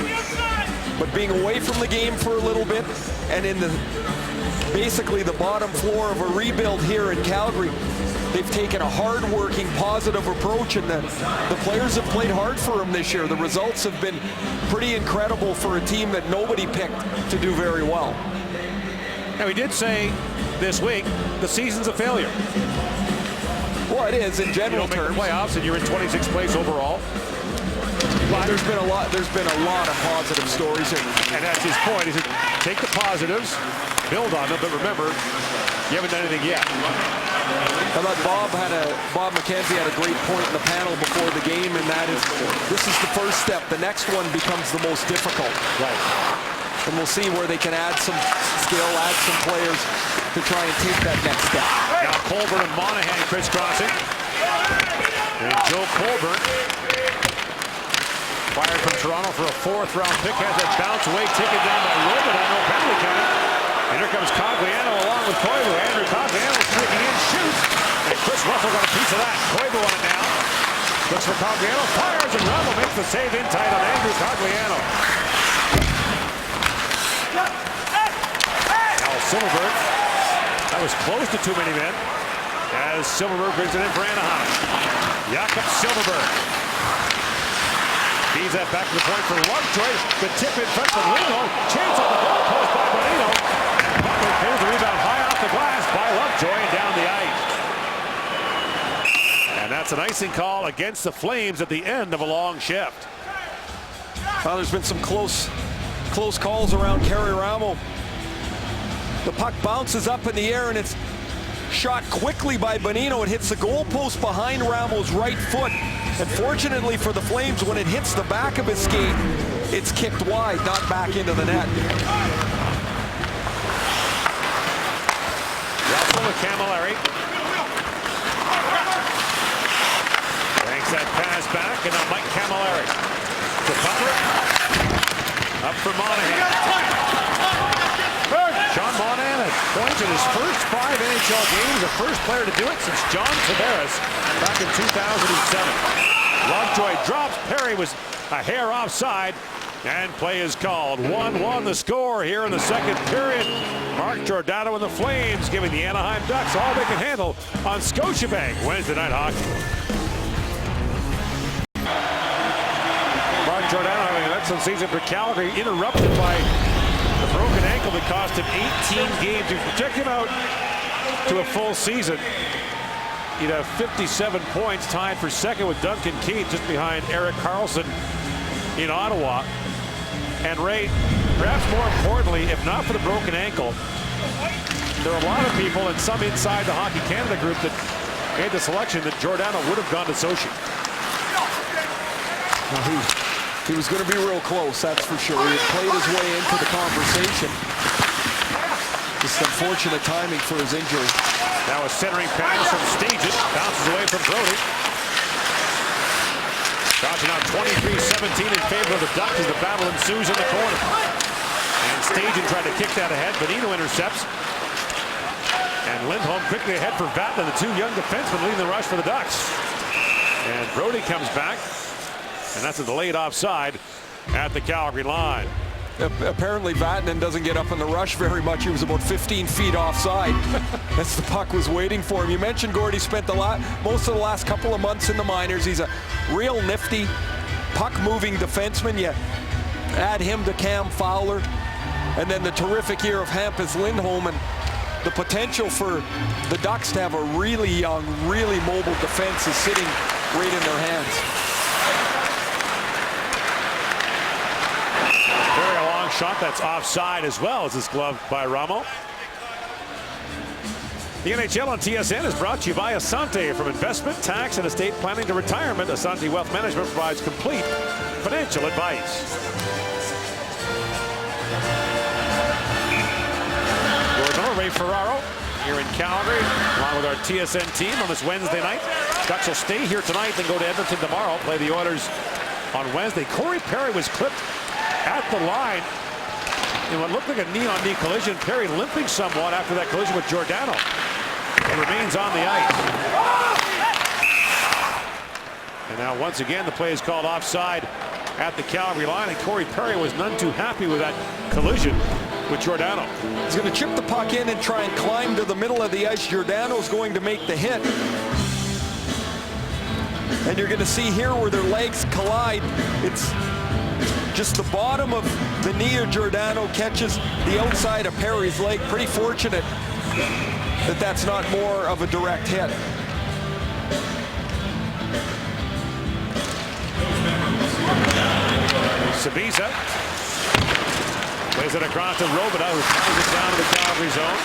S2: but being away from the game for a little bit and in the basically the bottom floor of a rebuild here in Calgary, they've taken a hard-working, positive approach, and the players have played hard for him this year. The results have been pretty incredible for a team that nobody picked to do very well.
S1: Now, he did say this week the season's a failure.
S2: Well, it is in general
S1: you don't
S2: terms.
S1: make the playoffs, and you're in 26th place overall.
S2: But there's been a lot of positive stories,
S1: and that's his point. He said, take the positives, build on them, but remember, you haven't done anything yet.
S2: I thought Bob McKenzie had a great point in the panel before the game, and that is, this is the first step. The next one becomes the most difficult.
S1: Right.
S2: And we'll see where they can add some skill, add some players to try and take that next step.
S1: Now Colburn and Monahan crisscrossing. And Joe Colburn, fired from Toronto for a 4th-round pick, has that bounce away, taken down by Robert on no penalty count. And here comes Cogliano along with Koivu. Andrew Cogliano streaking in, shoots. And Chris Russell got a piece of that. Koivu on it now. Looks for Cogliano, fires, and Russell makes the save in tight on Andrew Cogliano. Now Silverberg. That was close to too many men. As Silverberg brings it in for Anaheim. Jakob Silverberg. Feeds that back to the point for Lovejoy. The tip in front for Lindholm. Chance on the goal post by Bonino. Butler clears the rebound high off the glass by Lovejoy and down the ice. And that's an icing call against the Flames at the end of a long shift.
S2: Well, there's been some close calls around Karri-Ramo. The puck bounces up in the air and it's shot quickly by Bonino. It hits the goalpost behind Ramo's right foot. And fortunately for the Flames, when it hits the back of his skate, it's kicked wide, not back into the net.
S1: Russell with Camilleri. Banks that pass back, and now Mike Camilleri. To Butler. Up for Monahan. Sean Monahan has points in his first 5 NHL games, the first player to do it since John Tavares back in 2007. Lovejoy drops. Perry was a hair offside, and play is called. 1-1 the score here in the second period. Mark Giordano and the Flames giving the Anaheim Ducks all they can handle on Scotiabank Wednesday Night Hockey. excellent season for Calgary, interrupted by the broken ankle that cost him 18 games. If you check him out to a full season, he'd have 57 points, tied for second with Duncan Keith, just behind Erik Karlsson in Ottawa. And Ray, perhaps more importantly, if not for the broken ankle, there are a lot of people and some inside the Hockey Canada group that made the selection that Giordano would have gone to Sochi.
S2: He was going to be real close, that's for sure. He had played his way into the conversation. Just unfortunate timing for his injury.
S1: Now a centering pass from Stajan, bounces away from Brody. Dodging out 23-17 in favor of the Ducks as the battle ensues in the corner. And Stajan tried to kick that ahead. Bonino intercepts. And Lindholm quickly ahead for Vatanen, the two young defensemen leading the rush for the Ducks. And Brody comes back. And that's a delayed offside at the Calgary line.
S2: Apparently Vatanen doesn't get up in the rush very much. He was about 15 feet offside as the puck was waiting for him. You mentioned Gordy spent most of the last couple of months in the minors. He's a real nifty puck-moving defenseman. You add him to Cam Fowler, and then the terrific year of Hampus Lindholm, and the potential for the Ducks to have a really young, really mobile defense is sitting right in their hands.
S1: Shot that's offside as well as this glove by Ramo. The NHL on TSN is brought to you by Asante. From investment, tax, and estate planning to retirement, Asante Wealth Management provides complete financial advice. Gordon Ray Ferraro here in Calgary, along with our TSN team on this Wednesday night. Ducks will stay here tonight, then go to Edmonton tomorrow, play the Oilers on Wednesday. Corey Perry was clipped at the line in what looked like a knee-on-knee collision. Perry limping somewhat after that collision with Giordano. He remains on the ice. And now once again the play is called offside at the Calgary line, and Corey Perry was none too happy with that collision with Giordano.
S2: He's going to chip the puck in and try and climb to the middle of the ice. Giordano's going to make the hit. And you're going to see here where their legs collide. It's just the bottom of the knee of Giordano catches the outside of Perry's leg. Pretty fortunate that that's not more of a direct hit.
S1: Sabisa plays it across to Robidoux, who fires it down to the Calgary zone.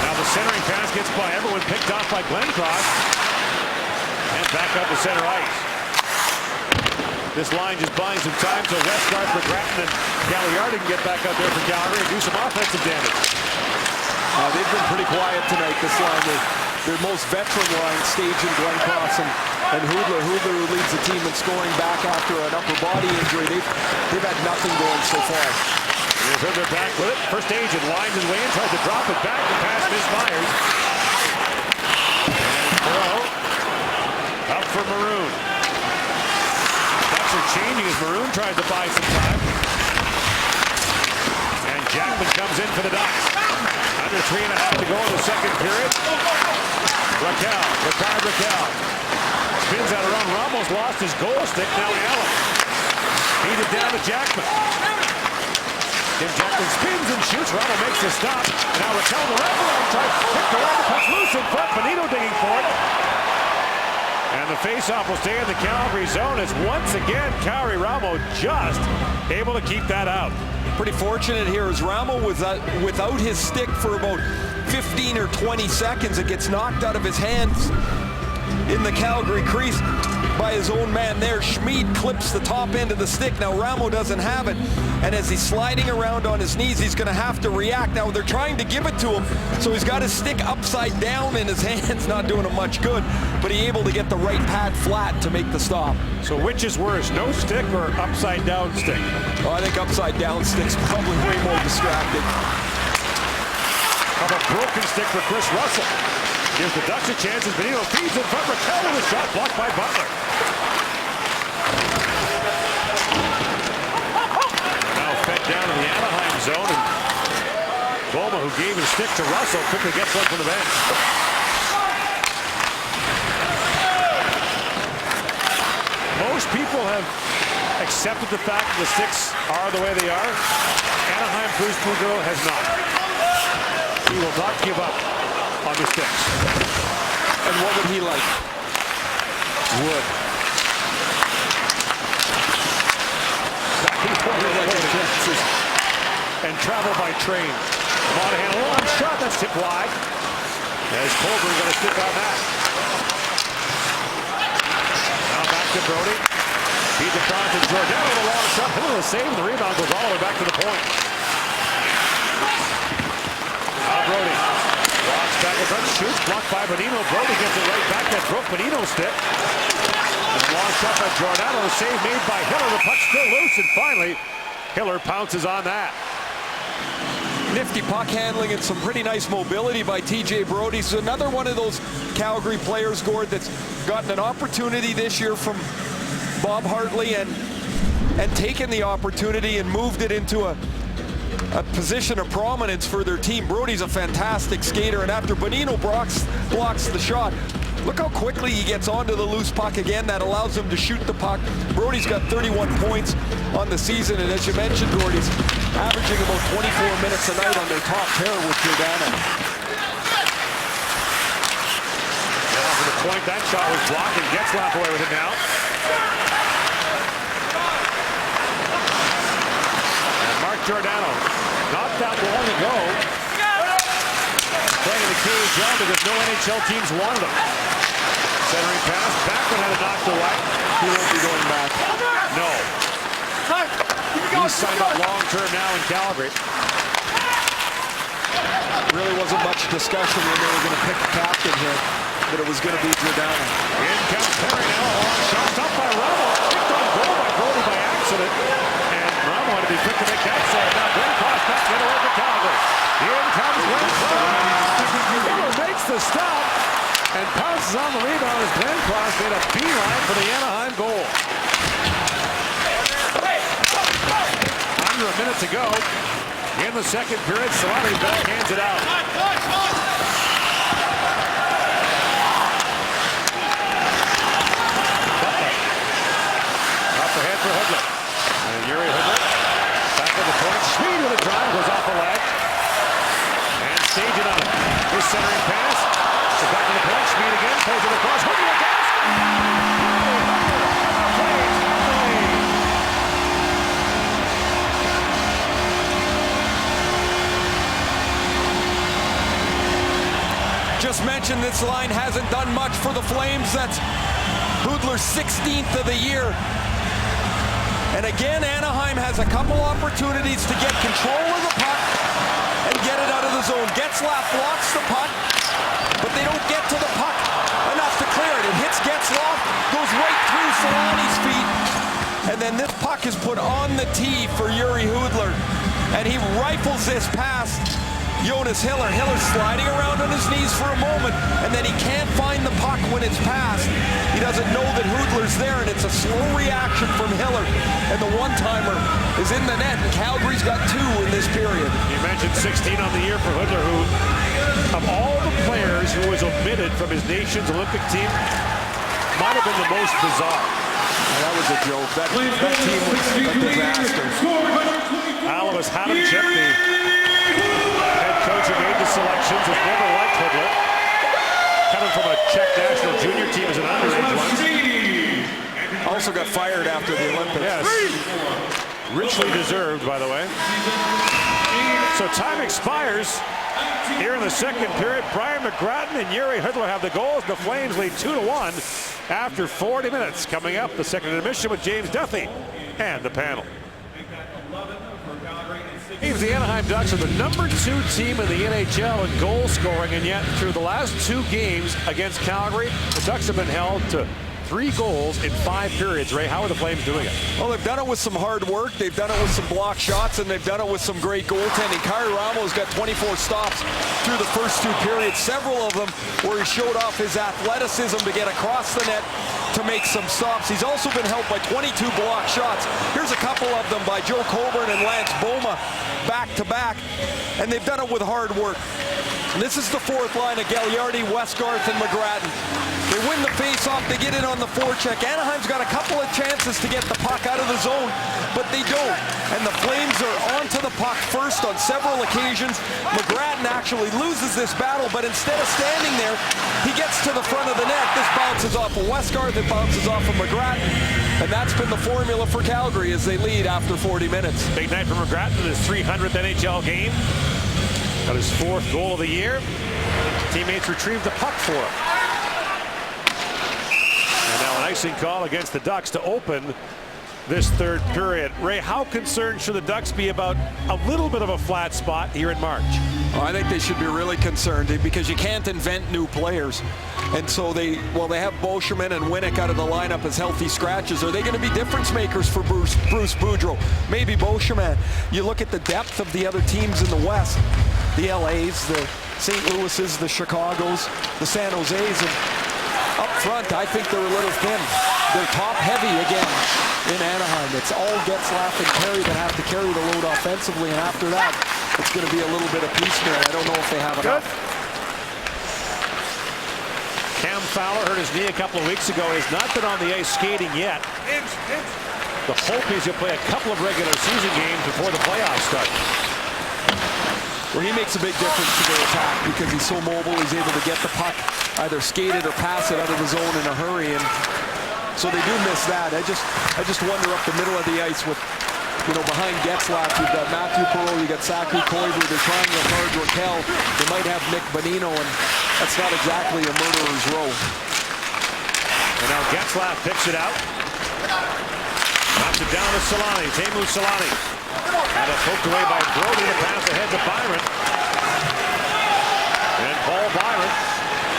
S1: Now the centering pass gets by everyone, picked off by Glencross. And back up to center ice. This line just buying some time so Westgarth, McGrattan, and Cagliari can get back out there for Calgary and do some offensive damage.
S2: They've been pretty quiet tonight, this line. Their most veteran line, Stajan, Glencross, and Hudler. Hudler, who leads the team in scoring back after an upper body injury. They've had nothing going so far.
S1: Here's Hudler back with it. First Stajan winds his way in, tries to drop it back. The pass misfires. And throw up for Maroon. Ducks are changing as Maroon tries to buy some time. And Jackman comes in for the Ducks. Under 3.5 to go in the second period. Raquel. Spins out around. Ramos lost his goal stick. Now Allen. Feed it down to Jackman. Tim Jackman spins and shoots. Ramos makes the stop. Now Raquel the wraparound tries to kick the line. The puck's loose in front. Bonino digging for it. And the faceoff will stay in the Calgary zone as once again Calgary Ramo just able to keep that out.
S2: Pretty fortunate here as Ramo was without his stick for about 15 or 20 seconds. It gets knocked out of his hands in the Calgary crease by his own man there. Schmid clips the top end of the stick. Now Ramo doesn't have it, and as he's sliding around on his knees, he's going to have to react. Now they're trying to give it to him, so he's got his stick upside down in his hands, not doing him much good, but he's able to get the right pad flat to make the stop.
S1: So which is worse, no stick or upside down stick?
S2: Oh, I think upside down stick's probably way more distracting.
S1: How about broken stick for Chris Russell? Gives the Ducks a chance as Bonino feeds in front. Raquel with a shot blocked by Butler. Now fed down in the Anaheim zone, and Boma, who gave his stick to Russell, quickly gets one from the bench. Most people have accepted the fact that the sticks are the way they are. Anaheim Bruce Boudreau has not. He will not give up on the sticks.
S2: And what would he like?
S1: Wood. And travel by train. Monahan, a long shot, that's tipped wide. As Colburn going to stick on that. Now back to Brody. Feeds across to Giordano with a long shot. Hiller the save. The rebound goes all the way back to the point. Now Brody. Walks back in front, shoots, blocked by Bonino. Brody gets it right back. That broke Bonino's stick. And a long shot by Giordano. The save made by Hiller. The puck still loose. And finally, Hiller pounces on that.
S2: Nifty puck handling and some pretty nice mobility by TJ Brody. He's another one of those Calgary players, Gord, that's gotten an opportunity this year from Bob Hartley and taken the opportunity and moved it into a position of prominence for their team. Brody's a fantastic skater, and after Bonino blocks the shot, look how quickly he gets onto the loose puck again. That allows him to shoot the puck. Brody's got 31 points on the season, and as you mentioned, Gord, he's averaging about 24 minutes a night on their top pair with Giordano.
S1: Now for the point, that shot was blocked, and Getzlaf away with it now. And Mark Giordano, not that long ago, playing in the KHL because no NHL teams wanted him. Centering pass, Backlund had it knocked away.
S2: He won't be going back.
S1: No. He's signed up long-term now in Calgary.
S2: Really wasn't much discussion when they were going to pick the captain here, that it was going to be Giordano.
S1: In comes Perry now, a long shot, stopped by Ramo, kicked on goal by Brody by accident. And Ramo had to be quick to make that save. Now Glenn Cross back the other way for Calgary. In comes Glenn Cross. Miller makes the stop and pounces on the rebound as Glenn Cross made a beeline for the Anaheim goal. Under a minute to go in the second period. Solani backhands it out. Up ahead for Hudler. And Yuri Hudler back to the point. Schmid with a drive, goes off the leg. And staging on it. His centering pass. So back to the point. Schmid again. Pulls it across. Hudler again.
S2: Just mentioned this line hasn't done much for the Flames. That's Hudler's 16th of the year. And again, Anaheim has a couple opportunities to get control of the puck and get it out of the zone. Getzlaf blocks the puck, but they don't get to the puck enough to clear it. It hits Getzlaf, goes right through Solani's feet, and then this puck is put on the tee for Yuri Hudler, and he rifles this past Jonas Hiller. Hiller's sliding around on his knees for a moment, and then he can't find the puck when it's passed. He doesn't know that Hudler's there, and it's a slow reaction from Hiller, and the one-timer is in the net, and Calgary's got two in this period.
S1: You mentioned 16 on the year for Hudler, who, of all the players who was omitted from his nation's Olympic team, might have been the most bizarre.
S2: That was a joke. That team was a disaster.
S1: Alois Hadamchuk, the head coach who made the selections, has never liked Hudler. Coming from a Czech national junior team as an underage once.
S2: Also got fired after the Olympics.
S1: Yes. Richly deserved, by the way. So time expires here in the second period. Brian McGrattan and Yuri Hudler have the goals. The Flames lead 2-1 after 40 minutes. Coming up, the second intermission with James Duthie and the panel. The Anaheim Ducks are the #2 team in the NHL in goal scoring, and yet through the last 2 games against Calgary, the Ducks have been held to 3 goals in 5 periods. Ray, how are the Flames doing it?
S2: Well, they've done it with some hard work. They've done it with some block shots, and they've done it with some great goaltending. Kyrie Ramo's got 24 stops through the first 2 periods, several of them where he showed off his athleticism to get across the net to make some stops. He's also been helped by 22 block shots. Here's a couple of them by Joe Coburn and Lance Boma back-to-back, and they've done it with hard work. This is the 4th line of Gagliardi, Westgarth, and McGrattan. They win the face-off. They get in on the forecheck. Anaheim's got a couple of chances to get the puck out of the zone, but they don't. And the Flames are onto the puck first on several occasions. McGrattan actually loses this battle, but instead of standing there, he gets to the front of the net. This bounces off of Westgarth. It bounces off of McGrattan. And that's been the formula for Calgary as they lead after 40 minutes.
S1: Big night for McGrattan in his 300th NHL game. Got his 4th goal of the year. Teammates retrieved the puck for him. And now an icing call against the Ducks to open this third period. Ray, how concerned should the Ducks be about a little bit of a flat spot here in March?
S2: Oh, I think they should be really concerned because you can't invent new players. And so they have Beauchemin and Winnick out of the lineup as healthy scratches. Are they going to be difference makers for Bruce Boudreau? Maybe Beauchemin. You look at the depth of the other teams in the West, the LAs, the St. Louis's, the Chicagos, the San Jose's, and up front, I think they're a little thin. They're top heavy again in Anaheim. It's all Getzlaf and Perry that have to carry the load offensively, and after that, it's going to be a little bit of piecemeal. I don't know if they have enough.
S1: Cam Fowler hurt his knee a couple of weeks ago. He's not been on the ice skating yet. The hope is he'll play a couple of regular season games before the playoffs start.
S2: Well, he makes a big difference to their attack because he's so mobile. He's able to get the puck, either skate it or pass it out of the zone in a hurry, and so they do miss that. I just wonder up the middle of the ice with, behind Getzlaf, you've got Matthew Perreault, you got Saku Koivu, they're trying to hard Raquel. They might have Nick Bonino, and that's not exactly a murderer's row.
S1: And now Getzlaf picks it out. Knocks it down to Solani, Teemu Solani. Had it poked away by Brody, the pass ahead to Byron. And Paul Byron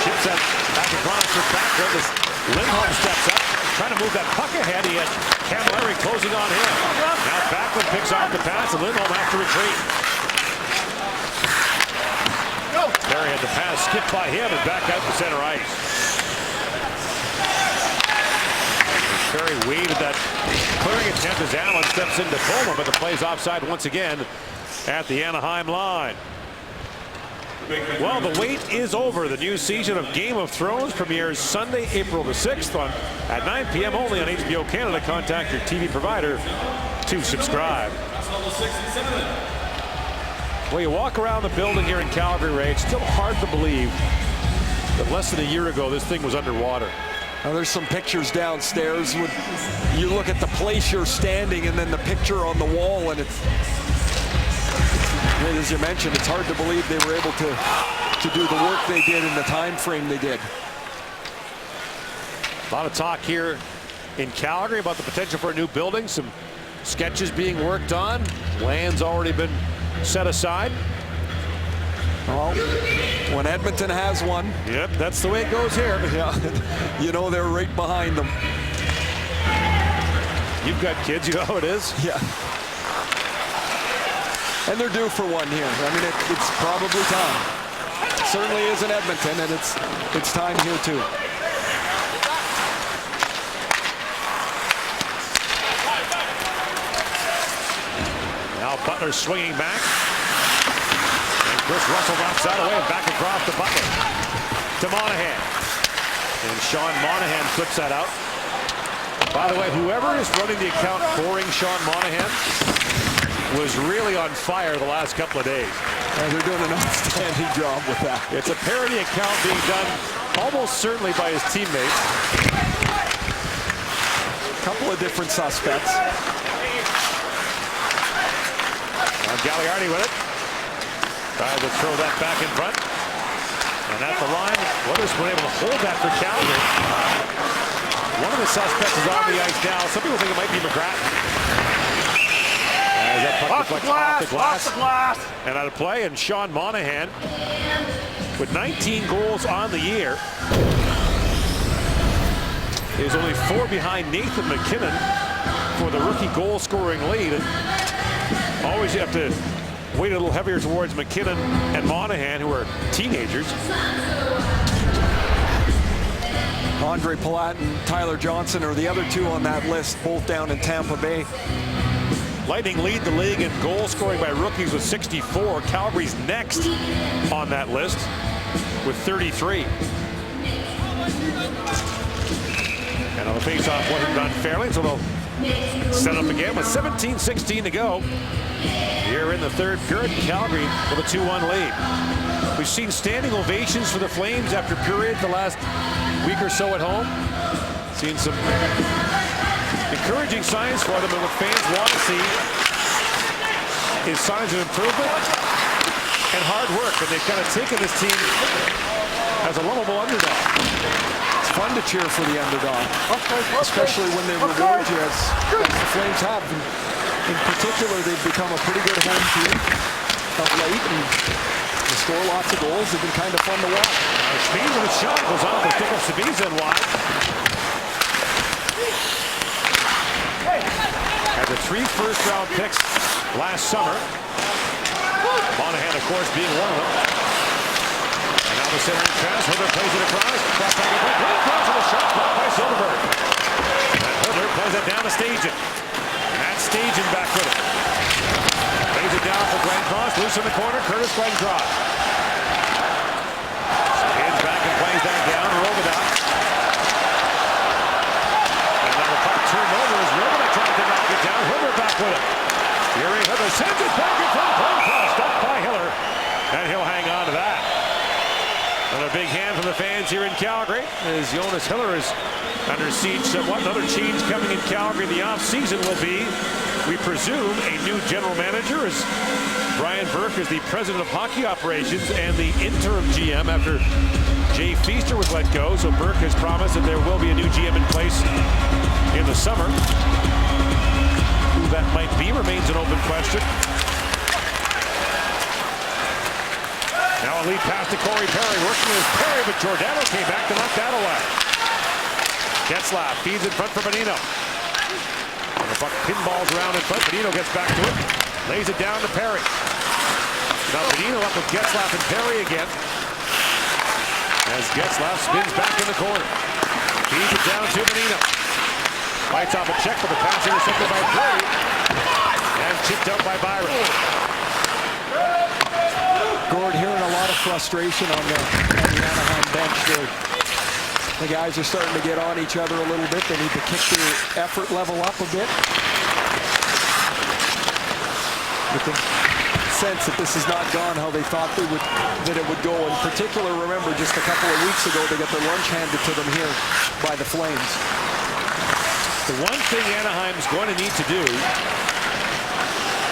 S1: chips that back across for Backlund as Lindholm steps up, trying to move that puck ahead. He had Camilleri closing on him. Now Backlund picks off the pass, and Lindholm has to retreat. Perry had the pass skipped by him and back out to center ice. Perry waved that clearing attempt as Allen steps into Tacoma, but the play's offside once again at the Anaheim line. Well, the wait is over. The new season of Game of Thrones premieres Sunday, April the 6th at 9 p.m. only on HBO Canada. Contact your TV provider to subscribe. Well, you walk around the building here in Calgary, Ray, it's still hard to believe that less than a year ago this thing was underwater.
S2: Now, there's some pictures downstairs. When you look at the place you're standing and then the picture on the wall, and it's, as you mentioned, it's hard to believe they were able to do the work they did in the time frame they did.
S1: A lot of talk here in Calgary about the potential for a new building. Some sketches being worked on. Land's already been set aside.
S2: Well, when Edmonton has one.
S1: Yep, that's the way it goes here.
S2: Yeah, they're right behind them.
S1: You've got kids, you know how it is.
S2: Yeah. And they're due for one here. I mean, it's probably time. It certainly is in Edmonton, and it's time here too.
S1: Now Butler swinging back. Chris Russell knocks that away and back across to Butler. To Monahan. And Sean Monahan flips that out. By the way, whoever is running the account boring Sean Monahan was really on fire the last couple of days.
S2: And they're doing an outstanding job with that.
S1: It's a parody account being done almost certainly by his teammates.
S2: A couple of different suspects.
S1: Now Gagliardi with it. Tries to throw that back in front. And at the line, Oilers were able to hold that for Calgary. One of the suspects is on the ice now. Some people think it might be McGrattan. As that puck deflects off the glass. And out of play, and Sean Monahan with 19 goals on the year is only 4 behind Nathan McKinnon for the rookie goal scoring lead. And always you have to weight a little heavier towards McKinnon and Monahan, who are teenagers.
S2: Andre Palat and Tyler Johnson are the other two on that list, both down in Tampa Bay.
S1: Lightning lead the league in goal scoring by rookies with 64. Calgary's next on that list with 33. And on the faceoff wasn't done fairly, so they'll set up again with 17-16 to go. Here in the third period, Calgary with a 2-1 lead. We've seen standing ovations for the Flames after period the last week or so at home. Seen some encouraging signs for them, and what fans want to see is signs of improvement and hard work, and they've kind of taken this team as a lovable underdog.
S2: It's fun to cheer for the underdog, especially when they reward you as the Flames have. In particular, they've become a pretty good home team of late, and they score lots of goals. They've been kind of fun to watch.
S1: Speed with a shot goes off the stick of Sabisa and wide. Had the 3 first-round picks last summer. Monahan, of course, being one of them. And now the centering pass. Herbert plays it across. Cross back and right across to the shot blocked by Silverberg. And Herbert plays it down to Stajan. And that's Stajan back with it. Lays it down for Glenn Cross. Loose in the corner. Curtis Glenn Cross. Spins back and plays that down. Robidoux. And now the puck turned over as Robidoux tried to knock it down. Herbert back with it. Yuri Herbert sends it back in front. Glenn Cross stopped by Hiller. And he'll hang on to that. Another big hand from the fans here in Calgary as Jonas Hiller is under siege somewhat. Another change coming in Calgary in the offseason will be, we presume, a new general manager as Brian Burke is the president of hockey operations and the interim GM after Jay Feaster was let go. So Burke has promised that there will be a new GM in place in the summer. Who that might be remains an open question. Now a lead pass to Corey Perry, working with Perry, but Giordano came back to knock that away. Getzlaf feeds in front for Bonino. And the puck pinballs around in front. Bonino gets back to it, lays it down to Perry. Now Bonino up with Getzlaf and Perry again. As Getzlaf spins back in the corner. Feeds it down to Bonino. Fights off a check, but the pass intercepted by Perry. And chipped out by Byron.
S2: Gord, hearing a lot of frustration on the Anaheim bench there. The guys are starting to get on each other a little bit. They need to kick their effort level up a bit. You can sense that this has not gone how they thought that it would go. In particular, remember, just a couple of weeks ago, they got their lunch handed to them here by the Flames.
S1: The one thing Anaheim's going to need to do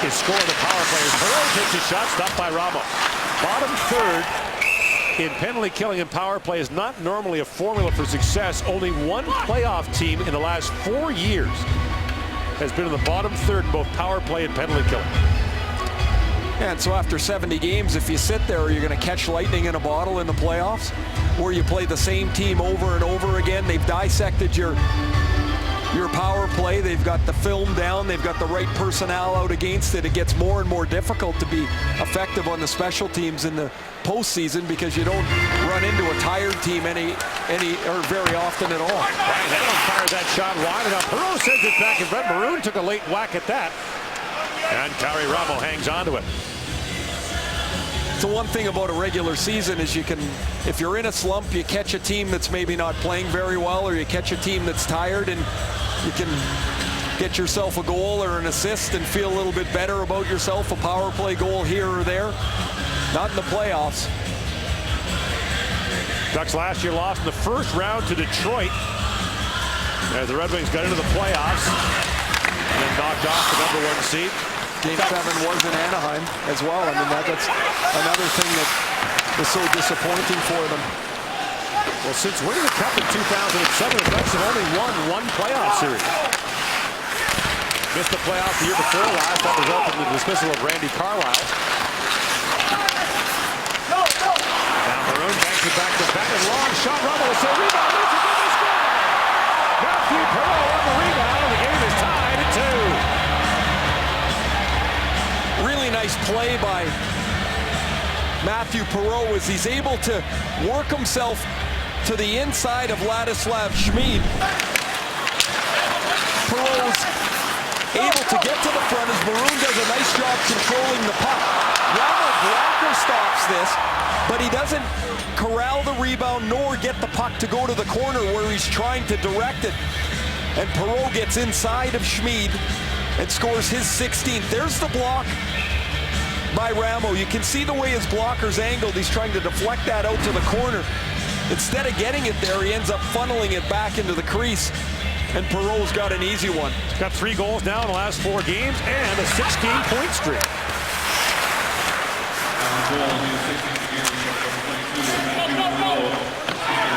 S1: is score the power play. Perreault takes a shot, stopped by Ramos. Bottom third in penalty killing and power play is not normally a formula for success. Only one playoff team in the last 4 years has been in the bottom third in both power play and penalty killing.
S2: Yeah, and so after 70 games, if you sit there, are you going to catch lightning in a bottle in the playoffs? Or you play the same team over and over again? They've dissected your power play. They've got the film down. They've got the right personnel out against it. It gets more and more difficult to be effective on the special teams in the postseason because you don't run into a tired team any or very often at all.
S1: Ryan Allen fires that shot wide enough. Perreault sends it back in front. Maroon took a late whack at that. And Kari Ramo hangs on to it.
S2: The one thing about a regular season is you can, if you're in a slump, you catch a team that's maybe not playing very well, or you catch a team that's tired, and you can get yourself a goal or an assist and feel a little bit better about yourself, a power play goal here or there. Not in the playoffs.
S1: Ducks last year lost in the first round to Detroit as the Red Wings got into the playoffs and then knocked off the #1 seed.
S2: Game 7 was in Anaheim as well. I mean, that's another thing that is so disappointing for them.
S1: Well, since winning the Cup in 2007, the Ducks have only won one playoff series. Missed the playoff the year before last. That resulted in the dismissal of Randy Carlyle. Now Maroon banks it back to back and long shot. Ramo will say rebound. Makes it good to score. Matthew Perreault on the rebound. The game is tied at 2.
S2: Really nice play by Matthew Perreault as he's able to work himself to the inside of Ladislav Schmid. Perreault's able to get to the front as Maroon does a nice job controlling the puck. Ramo blocker stops this, but he doesn't corral the rebound nor get the puck to go to the corner where he's trying to direct it. And Perreault gets inside of Schmid and scores his 16th. There's the block by Ramo. You can see the way his blocker's angled. He's trying to deflect that out to the corner. Instead of getting it there, he ends up funneling it back into the crease. And Perreault's got an easy one.
S1: Got 3 goals now in the last 4 games and a 16-point streak.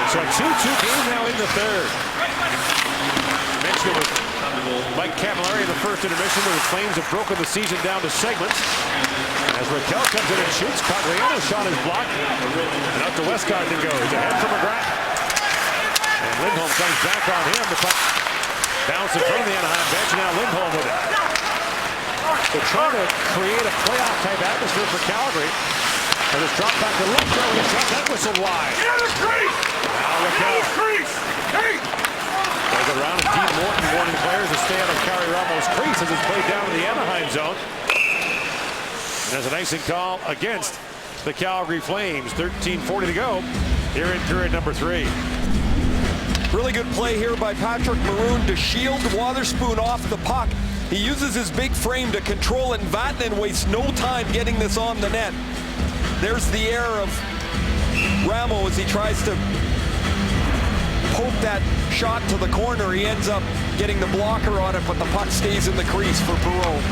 S1: So a 2-2 game now in the third. Mentioned it with Mike Camilleri in the first intermission, where the Flames have broken the season down to segments. As Raquel comes in and shoots, Cogliano's shot is blocked. And out to Westgarten goes. Ahead for McGrath. And Lindholm comes back on him. The puck bouncing from the Anaheim bench. Now Lindholm with it. They're trying to create a playoff-type atmosphere for Calgary. And it's dropped back to Lindholm. He shot that whistle wide. Now Raquel. There's a round of Dean Morton warning players to stay out of Carey Ramo's crease as it's played down in the Anaheim zone. And there's an icing call against the Calgary Flames. 13:40 to go here in period number 3.
S2: Really good play here by Patrick Maroon to shield Wotherspoon off the puck. He uses his big frame to control it, and Vatanen wastes no time getting this on the net. There's the error of Ramo as he tries to poke that shot to the corner. He ends up getting the blocker on it, but the puck stays in the crease for Perreault.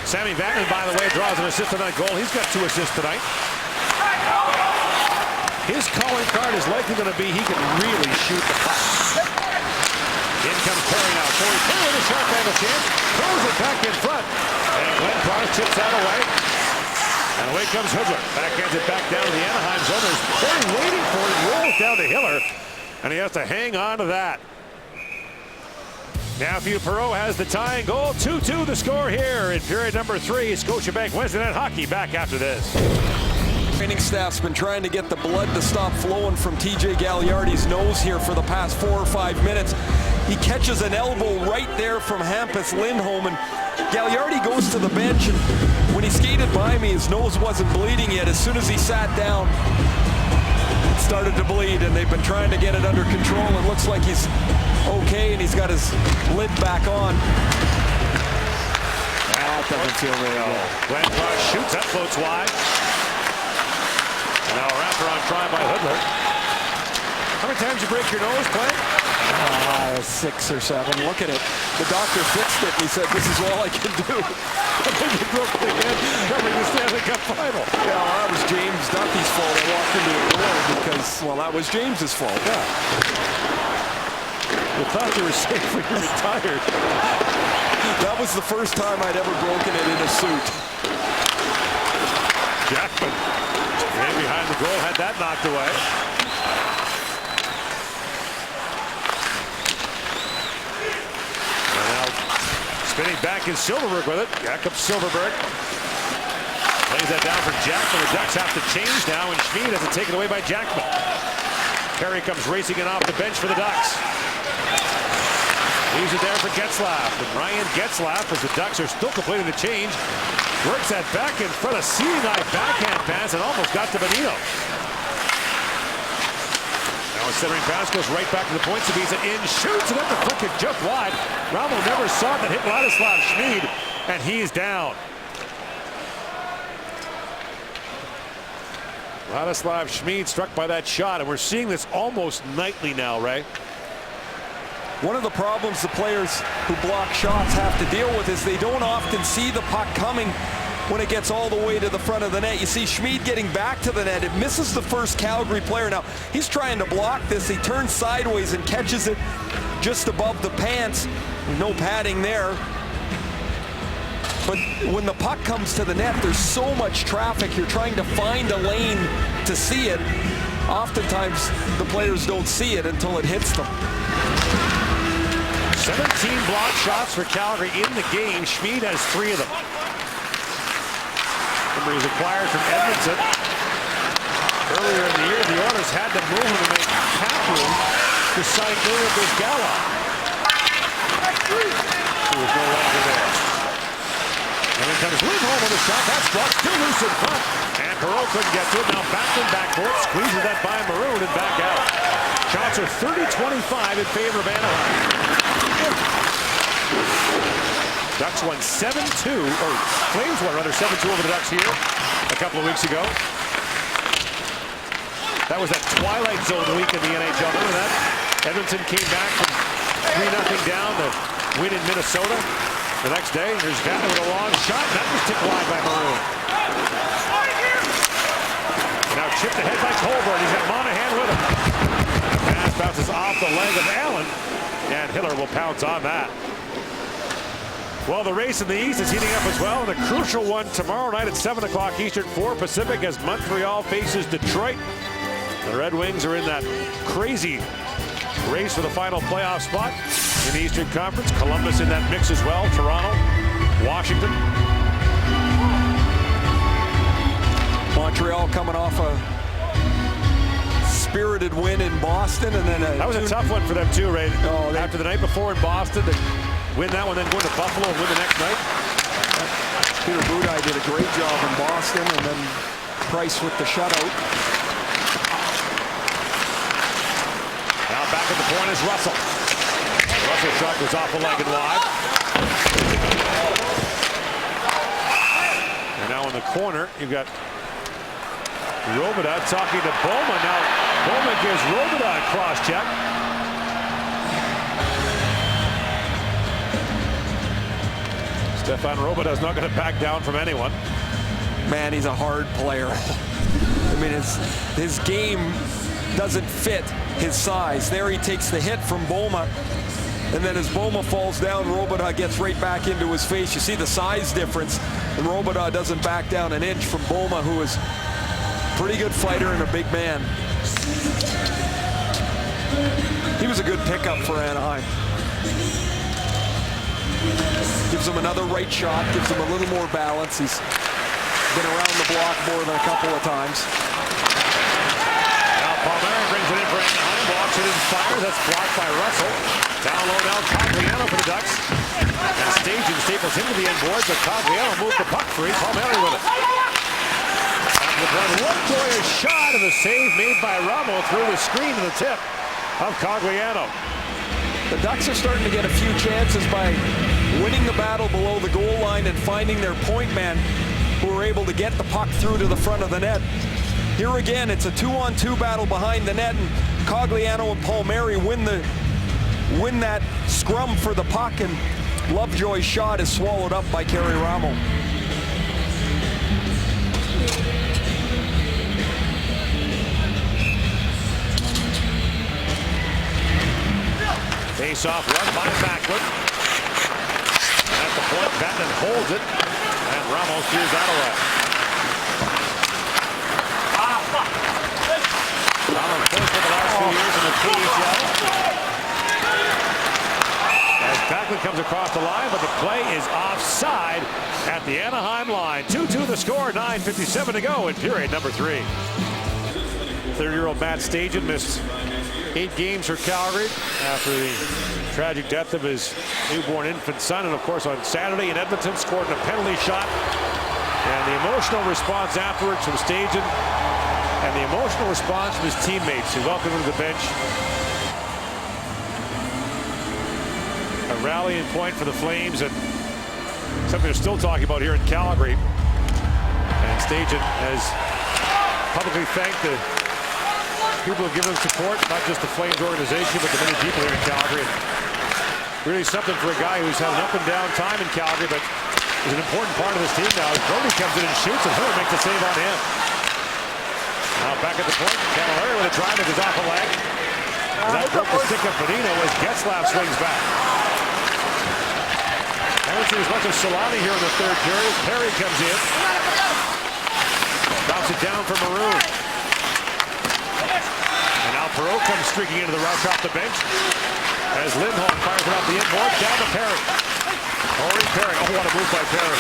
S1: Sammy Vatanen, by the way, draws an assist on that goal. He's got 2 assists tonight. His calling card is likely going to be he can really shoot the puck. In comes Perry now. Corey Perry with a shot angle chance. Throws it back in front. And Glenn Cross chips that away. And away comes Hoodler. Backhands it back down to the Anaheim zone. There's Perry waiting for it. Rolls down to Hiller. And he has to hang on to that. Matthew Perreault has the tying goal. 2-2 the score here in period number 3. Scotiabank Wednesday Night Hockey back after this.
S2: Training staff's been trying to get the blood to stop flowing from TJ Gagliardi's nose here for the past 4 or 5 minutes. He catches an elbow right there from Hampus Lindholm, and Gagliardi goes to the bench, and when he skated by me, his nose wasn't bleeding yet. As soon as he sat down, it started to bleed, and they've been trying to get it under control. It looks like he's okay, and he's got his lid back on. That doesn't feel very good.
S1: Glenn Cross shoots, that floats wide. And now a wraparound try by Hoodler. How many times you break your nose, Clay?
S2: 6 or 7. Look at it. The doctor fixed it, and he said, this is all I can do.
S1: I think he broke it again, covering the Stanley Cup final.
S2: Yeah, well, that was James Duffy's fault. I walked into the door because, well, that was James's fault.
S1: Yeah. You thought you were safe when you retired.
S2: That was the first time I'd ever broken it in a suit.
S1: Jackman, man behind the goal, had that knocked away. And now spinning back in Silverberg with it. Jakob Silverberg lays that down for Jackman. The Ducks have to change now, and Schmid has it taken away by Jackman. Perry comes racing in off the bench for the Ducks. Leaves it there for Getzlaf. And Ryan Getzlaf, as the Ducks are still completing the change, works that back in front of seeing eye backhand pass and almost got to Benito. Now a centering pass goes right back to the point. Sabisa in, shoots, and then the frickin' jump wide. Ramo never saw it, that hit Ladislav Schmid, and he's down. Ladislav Schmid struck by that shot, and we're seeing this almost nightly now, Ray.
S2: One of the problems the players who block shots have to deal with is they don't often see the puck coming when it gets all the way to the front of the net. You see Schmid getting back to the net. It misses the first Calgary player. Now, he's trying to block this. He turns sideways and catches it just above the pants. No padding there. But when the puck comes to the net, there's so much traffic. You're trying to find a lane to see it. Oftentimes, the players don't see it until it hits them.
S1: 17 block shots for Calgary in the game. Schmid has 3 of them. Remember, he's acquired from Edmonton. Earlier in the year, the Oilers had to move him to make cap room to sign Ilya Brizgalov, who was no longer there. And then comes Lindholm with a shot. That's blocked. Still loose in front. And Perreault couldn't get to it. Now Backlund backcourt. Squeezes that by Maroon and back out. Shots are 30-25 in favor of Anaheim. Ducks won 7-2, or Flames won rather 7-2 over the Ducks here a couple of weeks ago. That was that Twilight Zone week in the NHL. Remember that? Edmonton came back from 3-0 down to win in Minnesota. The next day, here's Vata with a long shot. That was tipped wide by Maroon. Now chipped ahead by Colborne. He's got Monahan with him. Pass bounces off the leg of Allen, and Hiller will pounce on that. Well, the race in the East is heating up as well, and a crucial one tomorrow night at 7 o'clock Eastern, 4 Pacific, as Montreal faces Detroit. The Red Wings are in that crazy race for the final playoff spot in the Eastern Conference. Columbus in that mix as well. Toronto, Washington.
S2: Montreal coming off a spirited win in Boston, and then
S1: that was a tough one for them too, Ray.
S2: Oh,
S1: after the night before in Boston, to win that one, then go to Buffalo and win the next night.
S2: Peter Budaj did a great job in Boston, and then Price with the shutout.
S1: Now back at the point is Russell. Russell's shot goes off the leg and wide. And now in the corner, you've got Robidas talking to Boma. Now Boma gives Robidas a cross check. Stefan Robidas not going to back down from anyone.
S2: Man, he's a hard player. I mean, his game doesn't fit his size. There he takes the hit from Boma, and then as Boma falls down, Robidas gets right back into his face. You see the size difference, and Robidas doesn't back down an inch from Boma, who is a pretty good fighter and a big man. He was a good pickup for Anaheim. Gives him another right shot, gives him a little more balance. He's been around the block more than a couple of times.
S1: Now Palmieri brings it in for Anaheim, walks it and fires. That's blocked by Russell. Down low now, Cogliano for the Ducks. And Stajan staples him to the end board, but Cogliano moved the puck free. Palmieri with it. And with one Lovejoy, a shot, and the save made by Ramo through the screen to the tip of Cogliano.
S2: The Ducks are starting to get a few chances by winning the battle below the goal line and finding their point man who are able to get the puck through to the front of the net. Here again, it's a 2-on-2 battle behind the net, and Cogliano and Palmieri win that scrum for the puck, and Lovejoy's shot is swallowed up by Kerry Ramo.
S1: Face off, run by Backlund. At the point, Batman holds it, and Ramos steers that away. Ramos first for the last few years in the PHL. As Backlund comes across the line, but the play is offside at the Anaheim line. 2-2 the score, 9:57 to go in period number 3. 30-year-old Matt Stajan missed 8 games for Calgary after the tragic death of his newborn infant son. And of course on Saturday in Edmonton scored a penalty shot. And the emotional response afterwards from Stajan and the emotional response from his teammates who welcomed him to the bench. A rallying point for the Flames, and something they're still talking about here in Calgary. And Stajan has publicly thanked the people who give him support, not just the Flames organization, but the many people here in Calgary. And really something for a guy who's had an up and down time in Calgary, but is an important part of this team now. Brody comes in and shoots, and Hiller makes a save on him. Now back at the point, Camilleri with a drive that goes off a leg. That broke the stick of Bonino as Getzlaf swings back. I haven't seen as much of Solani here in the third period. Perry comes in. Drops it down for Maroon. And now Perreault comes streaking into the rush off the bench as Lindholm fires it off the inboard, down to Perry. Corey Perry, oh, what a move by Perry.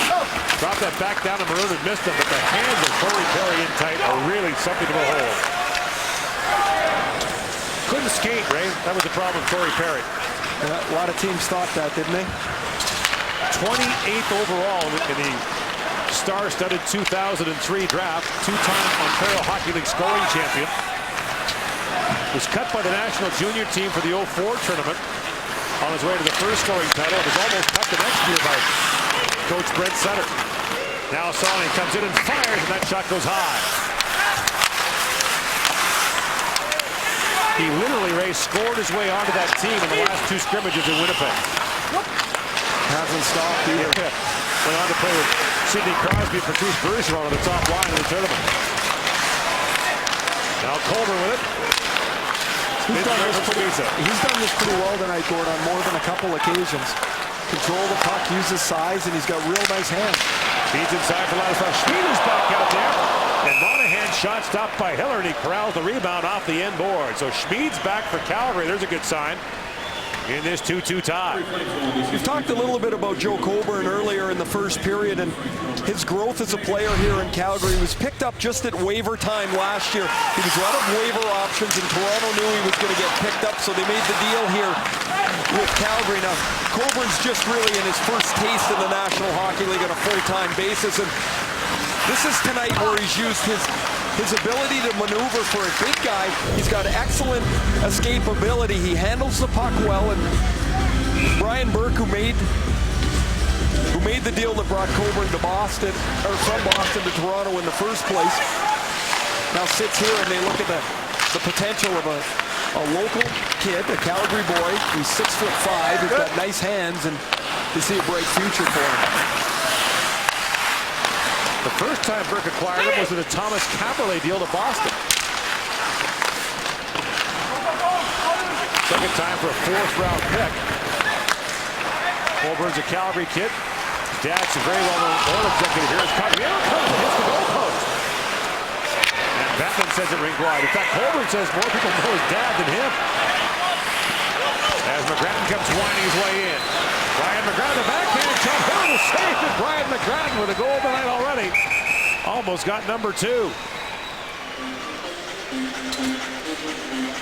S1: Dropped that back down to Maroon and missed him, but the hands of Corey Perry in tight are really something to behold. Couldn't skate, Ray. That was the problem with Corey Perry.
S2: Yeah, a lot of teams thought that, didn't they?
S1: 28th overall in the star-studded 2003 draft, two-time Ontario Hockey League scoring champion. Was cut by the national junior team for the 04 tournament on his way to the first scoring title. It was almost cut the next year by Coach Brent Sutter. Now Sawney comes in and fires, and that shot goes high. He literally, Ray, scored his way onto that team in the last 2 scrimmages in Winnipeg.
S2: Hasn't stopped either.
S1: Yeah. Went on to play with Sidney Crosby and Patrice Bergeron on the top line in the tournament. Now Colbert with it.
S2: He's done this pretty well tonight, Gordon, on more than a couple occasions. Control the puck, use his size, and he's got real nice hands.
S1: Feeds inside for Ladislav. Schmid is back out there. And Monahan's shot stopped by Hiller, and he corrals the rebound off the end board. So Schmid's back for Calgary. There's a good sign in this 2-2 tie.
S2: We've talked a little bit about Joe Coburn earlier in the first period, and his growth as a player here in Calgary. He was picked up just at waiver time last year. He was out of waiver options, and Toronto knew he was going to get picked up, so they made the deal here with Calgary. Now, Coburn's just really in his first taste in the National Hockey League on a full-time basis, and this is tonight where he's used his ability to maneuver for a big guy. He's got excellent escapability. He handles the puck well, and Brian Burke, who made the deal that brought Coburn to Boston, or from Boston to Toronto in the first place, now sits here and they look at the potential of a local kid, a Calgary boy. He's 6'5", he's got nice hands, and they see a bright future for him.
S1: The first time Burke acquired him was in a Thomas Caberlet deal to Boston. Second time for a 4th-round pick. Colburn's a Calgary kid. Dad's a very well-known oil executive here. It's Cogliano comes and hits the goalpost. And Batman says it rink wide. In fact, Colburn says more people know his dad than him. As McGrattan comes winding his way in. Brian McGrattan, the backhand shot. Hiller will save it. Brian McGrattan with a goal tonight already. Almost got number 2.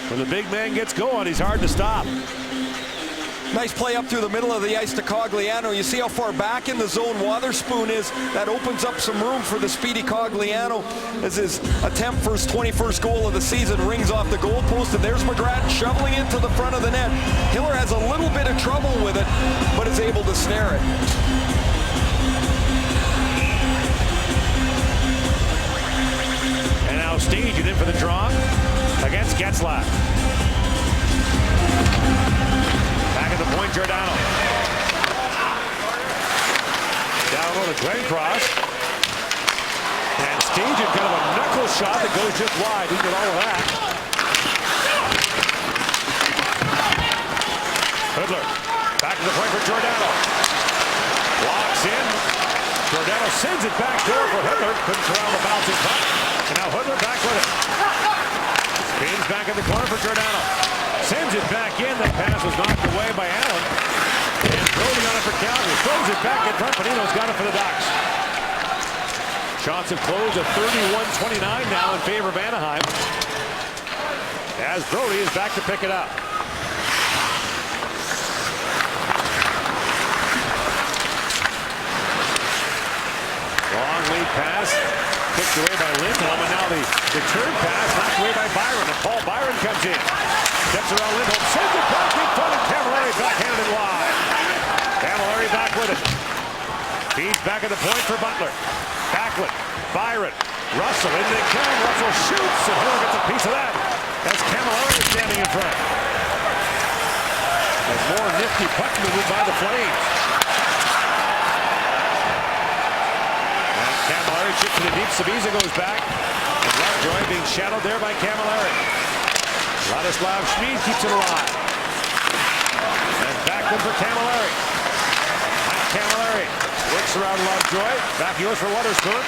S1: When the big man gets going, he's hard to stop.
S2: Nice play up through the middle of the ice to Cogliano. You see how far back in the zone Wotherspoon is. That opens up some room for the speedy Cogliano as his attempt for his 21st goal of the season rings off the goalpost. And there's McGrattan shoveling into the front of the net. Hiller has a little bit of trouble with it, but is able to snare it.
S1: And now Staging in for the draw against Getzlaf. Back at the point, Giordano. Down low to Glencross. And Staging, kind of a knuckle shot that goes just wide. Didn't get all of that. Hoodler. Back to the point for Giordano. Walks in. Giordano sends it back door for Hoodler. Couldn't corral the bouncing puck. And now Hoodler back with it. Spins back in the corner for Giordano. Sends it back in. That pass was knocked away by Allen. And Brody on it for Calgary. Throws it back in front. Panino's got it for the Ducks. Shots have closed at 31-29 now in favor of Anaheim. As Brody is back to pick it up. Long lead pass. Kicked away by Lindholm, and now the return pass knocked away by Byron, and Paul Byron comes in. Steps around Lindholm, sends it back in front, and Camilleri backhanded it wide. Camilleri back with it. Feeds back at the point for Butler. Backlund, Byron, Russell into the can. Russell shoots, and Hiller gets a piece of that. That's Camilleri standing in front. And more nifty puck movement by the Flames. Camilleri chips to the deep. Sabisa goes back. And Lovejoy being shadowed there by Camilleri. Ladislav Schmid keeps it alive. And Backlund for Camilleri. Mike Camilleri works around Lovejoy. Back yours for Wotherspoon.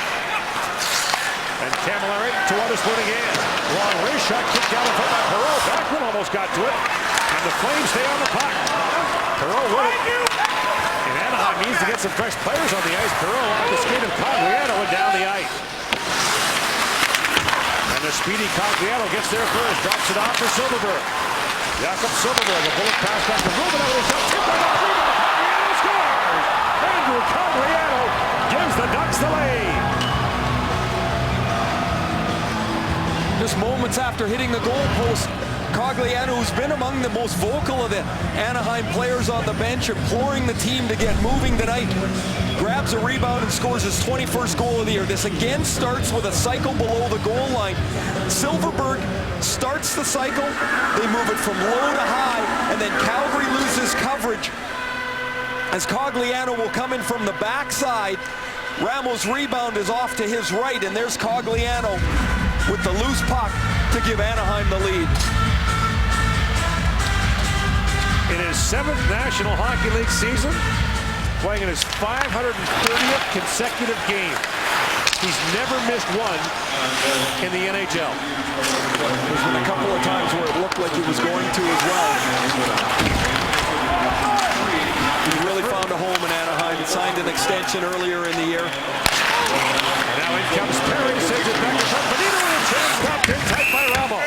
S1: And Camilleri to Wotherspoon again. Long wrist shot kicked out in front by Perreault. Backlund almost got to it. And the Flames stay on the puck. Perreault with it. And Anaheim needs to get some fresh players on the ice. Perreault off the skate of Cogliano and down the ice. And the speedy Cogliano gets there first. Drops it off to Silverberg. Jakob Silverberg, a bullet pass back to Rubin. Over the shot. Tipped by Cogliano scores. Andrew Cogliano gives the Ducks the lead.
S2: Just moments after hitting the goalpost, Cogliano, who's been among the most vocal of the Anaheim players on the bench, imploring the team to get moving tonight, grabs a rebound and scores his 21st goal of the year. This again starts with a cycle below the goal line. Silfverberg starts the cycle, they move it from low to high, and then Calgary loses coverage as Cogliano will come in from the backside. Ramos' rebound is off to his right, and there's Cogliano with the loose puck to give Anaheim the lead.
S1: In his 7th National Hockey League season, playing in his 530th consecutive game. He's never missed one in the NHL.
S2: There's been a couple of times where it looked like he was going to as well. He really found a home in Anaheim. He signed an extension earlier in the year.
S1: And now in comes Perry, sends it back to Benito, and a chance popped in tight by Ramo.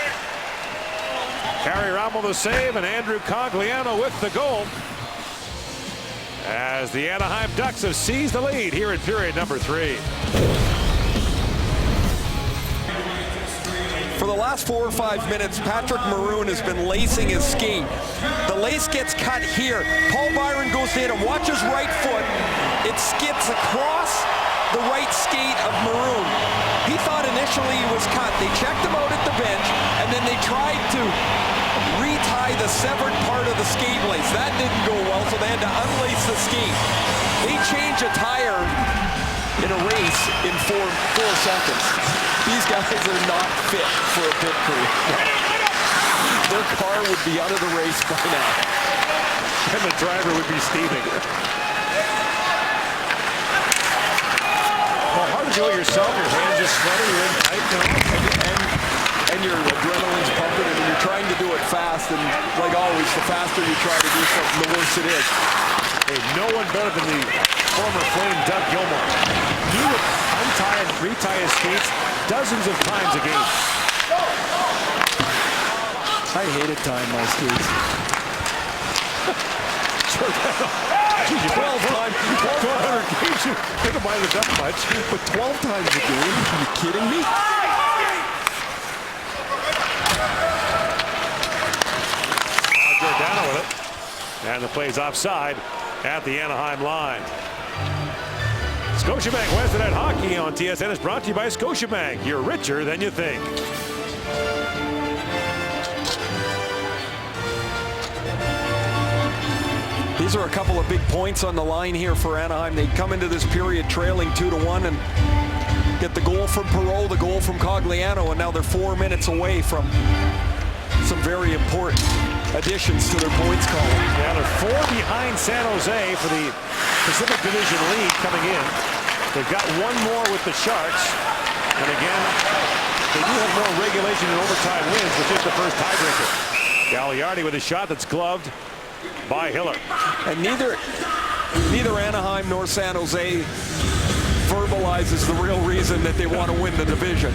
S1: Harry Ramo the save, and Andrew Cogliano with the goal. As the Anaheim Ducks have seized the lead here in period number 3.
S2: For the last 4 or 5 minutes, Patrick Maroon has been lacing his skate. The lace gets cut here. Paul Byron goes to hit him, watch his right foot. It skips across the right skate of Maroon. He thought initially he was cut. They checked him out at the bench, and then they tried to retie the severed part of the skate lace. That didn't go well, so they had to unlace the skate. They change a tire in a race in 4 seconds. These guys are not fit for a pit crew. Their car would be out of the race by now.
S1: And the driver would be steaming. Well, hard to do it yourself. Your hands just sweating, you're in tight now.
S2: And your adrenaline's pumping, and you're trying to do it fast, and like always, the faster you try to do something, the worse it is.
S1: Hey, no one better than the former Flame Doug Gilmour. He would untie and retie his skates dozens of times a game.
S2: I hated tying my skates.
S1: 12 times, 1,200 games, you think about it that much.
S2: But 12 times a game? Are you kidding me?
S1: Giordano with it. And the play's offside at the Anaheim line. Scotiabank Wednesday Night Hockey on TSN is brought to you by Scotiabank. You're richer than you think.
S2: These are a couple of big points on the line here for Anaheim. They come into this period trailing 2-1 and get the goal from Perreault, the goal from Cogliano, and now they're 4 minutes away from some very important additions to their points column.
S1: Yeah, they're 4 behind San Jose for the Pacific Division lead coming in. They've got one more with the Sharks. And again, they do have more regulation and overtime wins, which is the first tiebreaker. Gagliardi with a shot that's gloved by Hiller.
S2: And neither Anaheim nor San Jose verbalizes the real reason that they want to win the division.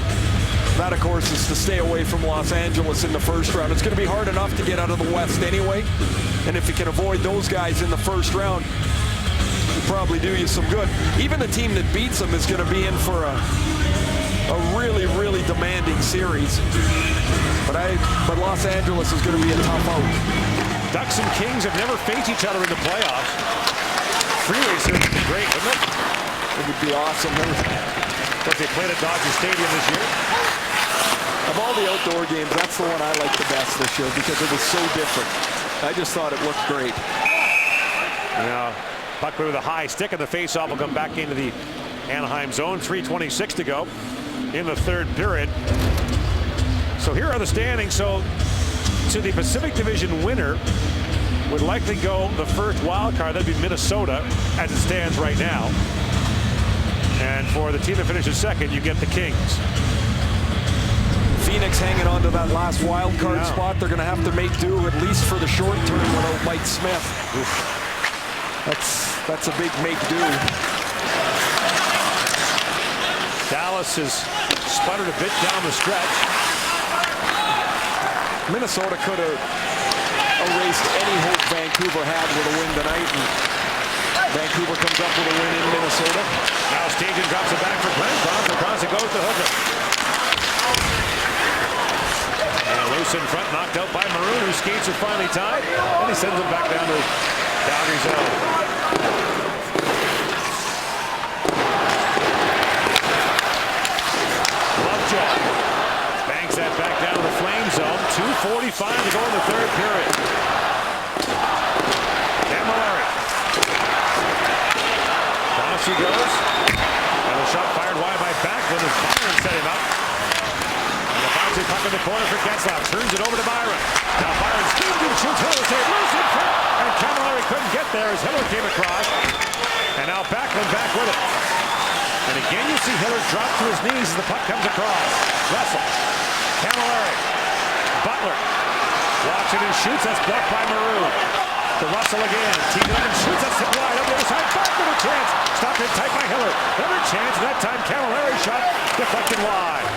S2: That, of course, is to stay away from Los Angeles in the first round. It's going to be hard enough to get out of the West anyway. And if you can avoid those guys in the first round, it'll probably do you some good. Even the team that beats them is going to be in for a really, really demanding series. But Los Angeles is going to be a tough out.
S1: Ducks and Kings have never faced each other in the playoffs. Freeway series would be great, wouldn't it?
S2: It would be awesome.
S1: But they played at Dodger Stadium this year.
S2: Of all the outdoor games, that's the one I like the best this year because it was so different. I just thought it looked great.
S1: Now, puck with a high stick, and the faceoff will come back into the Anaheim zone. 3:26 to go in the third period. So here are the standings. So to the Pacific Division winner would likely go the first wild card. That'd be Minnesota as it stands right now. And for the team that finishes second, you get the Kings.
S2: Phoenix hanging on to that last wild card spot. They're going to have to make do at least for the short term without Mike Smith. That's a big make do.
S1: Dallas has sputtered a bit down the stretch.
S2: Minnesota could have erased any hope Vancouver had with a win tonight. And Vancouver comes up with a win in Minnesota.
S1: Now Stajan drops it back for Glenn. Across it goes to Hooker. Loose in front, knocked out by Maroon, whose skates are finally tied. And he sends them back down to Calgary zone. Lovejoy banks that back down to the Flame zone. 2:45 to go in the third period. Camilleri. Down she goes. And a shot fired wide by Backlund as Byron set him up. And the bouncy puck in the corner for Getzlaf. Turns it over to Byron. Now Byron schemes and shoots. Hiller saved loose in front. And Camilleri couldn't get there as Hiller came across. And now Backlund back with it. And again you see Hiller drop to his knees as the puck comes across. Russell. Camilleri. Butler. Watching and shoots. That's blocked by Maroon. To Russell again. Team up and shoots. That's hit wide. On the other side. Back with a chance. Stopped in tight by Hiller. Another chance. That time Camilleri shot deflected wide.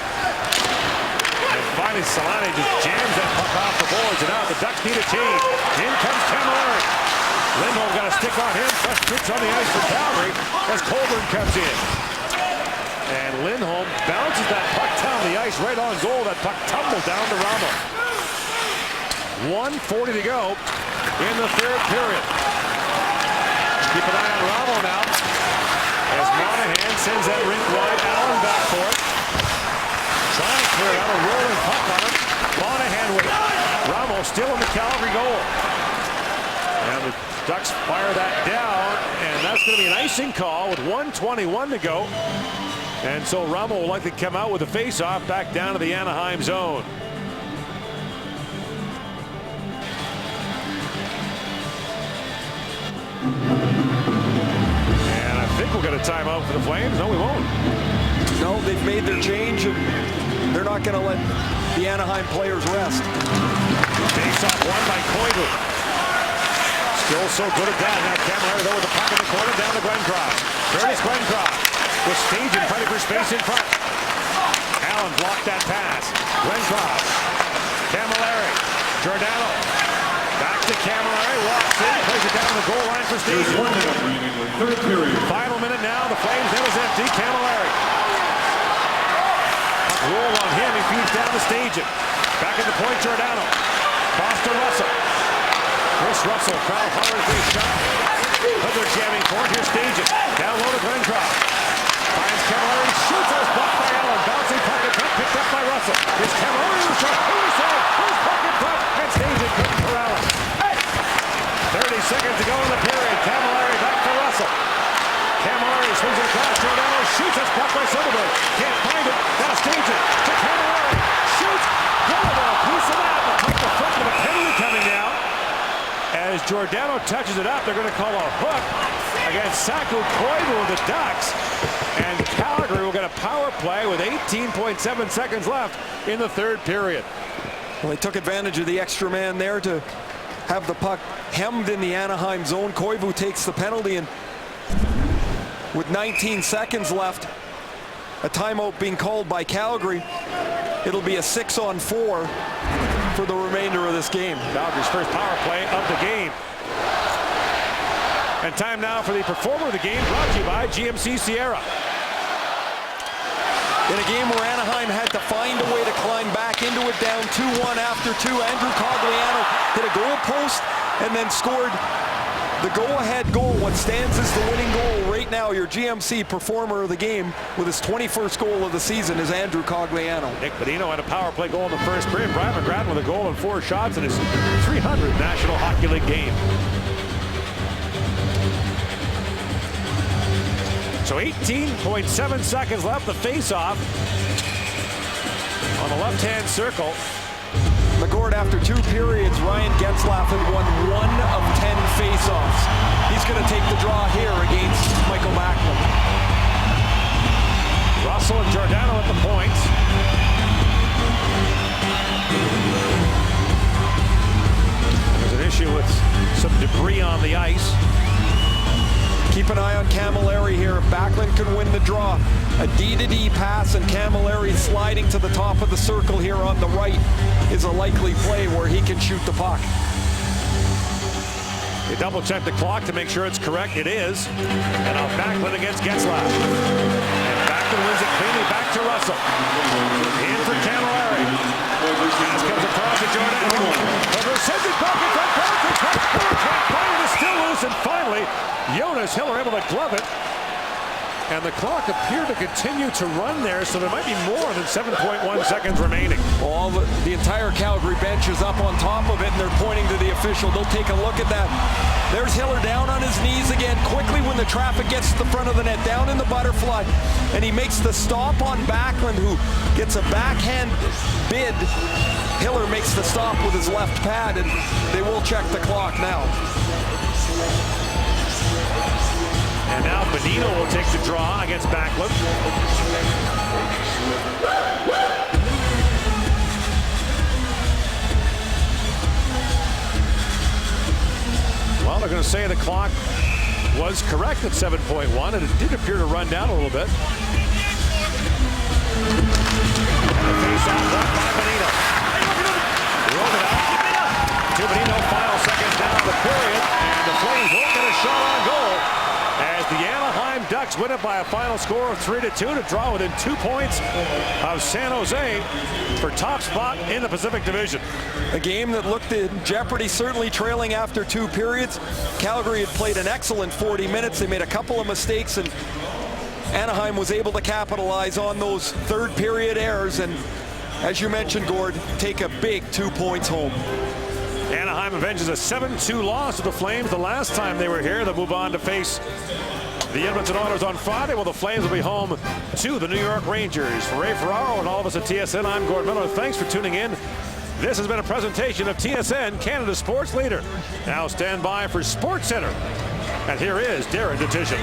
S1: And finally Solani just jams that puck off the boards. And now the Ducks need a change. In comes Camilleri. Lindholm got a stick on him. Fresh kicks on the ice for Calgary as Colburn comes in. And Lindholm bounces that puck down the ice right on goal. That puck tumbled down to Ramo. 1:40 to go in the third period. Keep an eye on Ramo now as Monahan sends that rink wide. Allen back for it. Trying to clear out a rolling puck on him. Monahan with it. Ramo still in the Calgary goal. And the Ducks fire that down, and that's going to be an icing call with 1:21 to go. And so Ramo will likely come out with a face-off back down to the Anaheim zone. And I think we'll get a timeout for the Flames. No, we won't.
S2: No, they've made their change, and they're not going to let the Anaheim players rest.
S1: Face-off won by Koivu. Still so good at that. Now Camilleri though with the puck in the corner down to Glencroft. Curtis Glencroft with Stajan fighting for space in front. Allen blocked that pass. Glencroft. Camilleri. Giordano. Back to Camilleri. Walks in. Plays it down the goal line for Stajan. Final minute now. The Flames net is empty. Camilleri. Roll on him. He feeds down to Stajan. Back at the point. Giordano. Cross to Russell. Chris Russell, crowd hollering for his shot. Another jamming for it. Here's Stajan. Down low to Glencroft. Finds Camilleri. Shoots as blocked by Allen. Bouncing puck in front. Picked up by Russell. Here's Camilleri. Who's shot. Who's saved. Who's puck in front. And Stajan couldn't corral it. 30 seconds to go in the period. Camilleri back to Russell. Camilleri swings it across. Giordano shoots. That's blocked by Soderberg. Can't find it. Now Stajan to Camilleri. Shoots. Global. Piece of that. The puck in front with a penalty coming down. As Giordano touches it up, they're going to call a hook against Saku Koivu of the Ducks. And Calgary will get a power play with 18.7 seconds left in the third period.
S2: Well, they took advantage of the extra man there to have the puck hemmed in the Anaheim zone. Koivu takes the penalty, and with 19 seconds left, a timeout being called by Calgary. It'll be a 6-on-4 for the remainder of this game.
S1: Calgary's first power play of the game. And time now for the performer of the game, brought to you by GMC Sierra.
S2: In a game where Anaheim had to find a way to climb back into it, down 2-1 after 2, Andrew Cogliano hit a goal post and then scored the go-ahead goal. What stands as the winning goal right now, your GMC performer of the game with his 21st goal of the season, is Andrew Cogliano.
S1: Nick Bonino had a power play goal in the first period. Brian McGrattan with a goal and 4 shots in his 300th National Hockey League game. So 18.7 seconds left. The face-off on the left-hand circle.
S2: McGord, after 2 periods, Ryan Getzlaf had won 1 of 10 face-offs. He's going to take the draw here against Michael Backlund.
S1: Russell and Giordano at the points. There's an issue with some debris on the ice.
S2: Keep an eye on Camilleri here. If Backlund can win the draw, a D-to-D pass and Camilleri sliding to the top of the circle here on the right is a likely play where he can shoot the puck.
S1: They double check the clock to make sure it's correct. It is. And now Backlund against Getzlaf. And Backlund wins it cleanly back to Russell. In for Camilleri. Pass comes across to Giordano. Over sends it back in front. Hiller can't find it. It's still loose. And finally, Jonas Hiller able to glove it. And the clock appeared to continue to run there, so there might be more than 7.1 seconds remaining.
S2: All the entire Calgary bench is up on top of it, and they're pointing to the official. They'll take a look at that. There's Hiller down on his knees again, quickly when the traffic gets to the front of the net, down in the butterfly, and he makes the stop on Backlund, who gets a backhand bid. Hiller makes the stop with his left pad, and they will check the clock now.
S1: And now Bonino will take the draw against Backlund. Well, they're going to say the clock was correct at 7.1, and it did appear to run down a little bit. And the face-off blocked by Bonino. Rolled it out to Bonino. Final seconds down the period, and the Flames won't get a shot on goal as the Anaheim Ducks win it by a final score of 3-2 to draw within 2 points of San Jose for top spot in the Pacific Division.
S2: A game that looked in jeopardy, certainly trailing after 2 periods. Calgary had played an excellent 40 minutes. They made a couple of mistakes, and Anaheim was able to capitalize on those third period errors, and as you mentioned, Gord, take a big 2 points home.
S1: Anaheim avenges a 7-2 loss to the Flames the last time they were here. They'll move on to face the Edmonton Oilers on Friday. Well, the Flames will be home to the New York Rangers. For Ray Ferraro and all of us at TSN, I'm Gord Miller. Thanks for tuning in. This has been a presentation of TSN, Canada's sports leader. Now stand by for SportsCenter. And here is Darren Detition.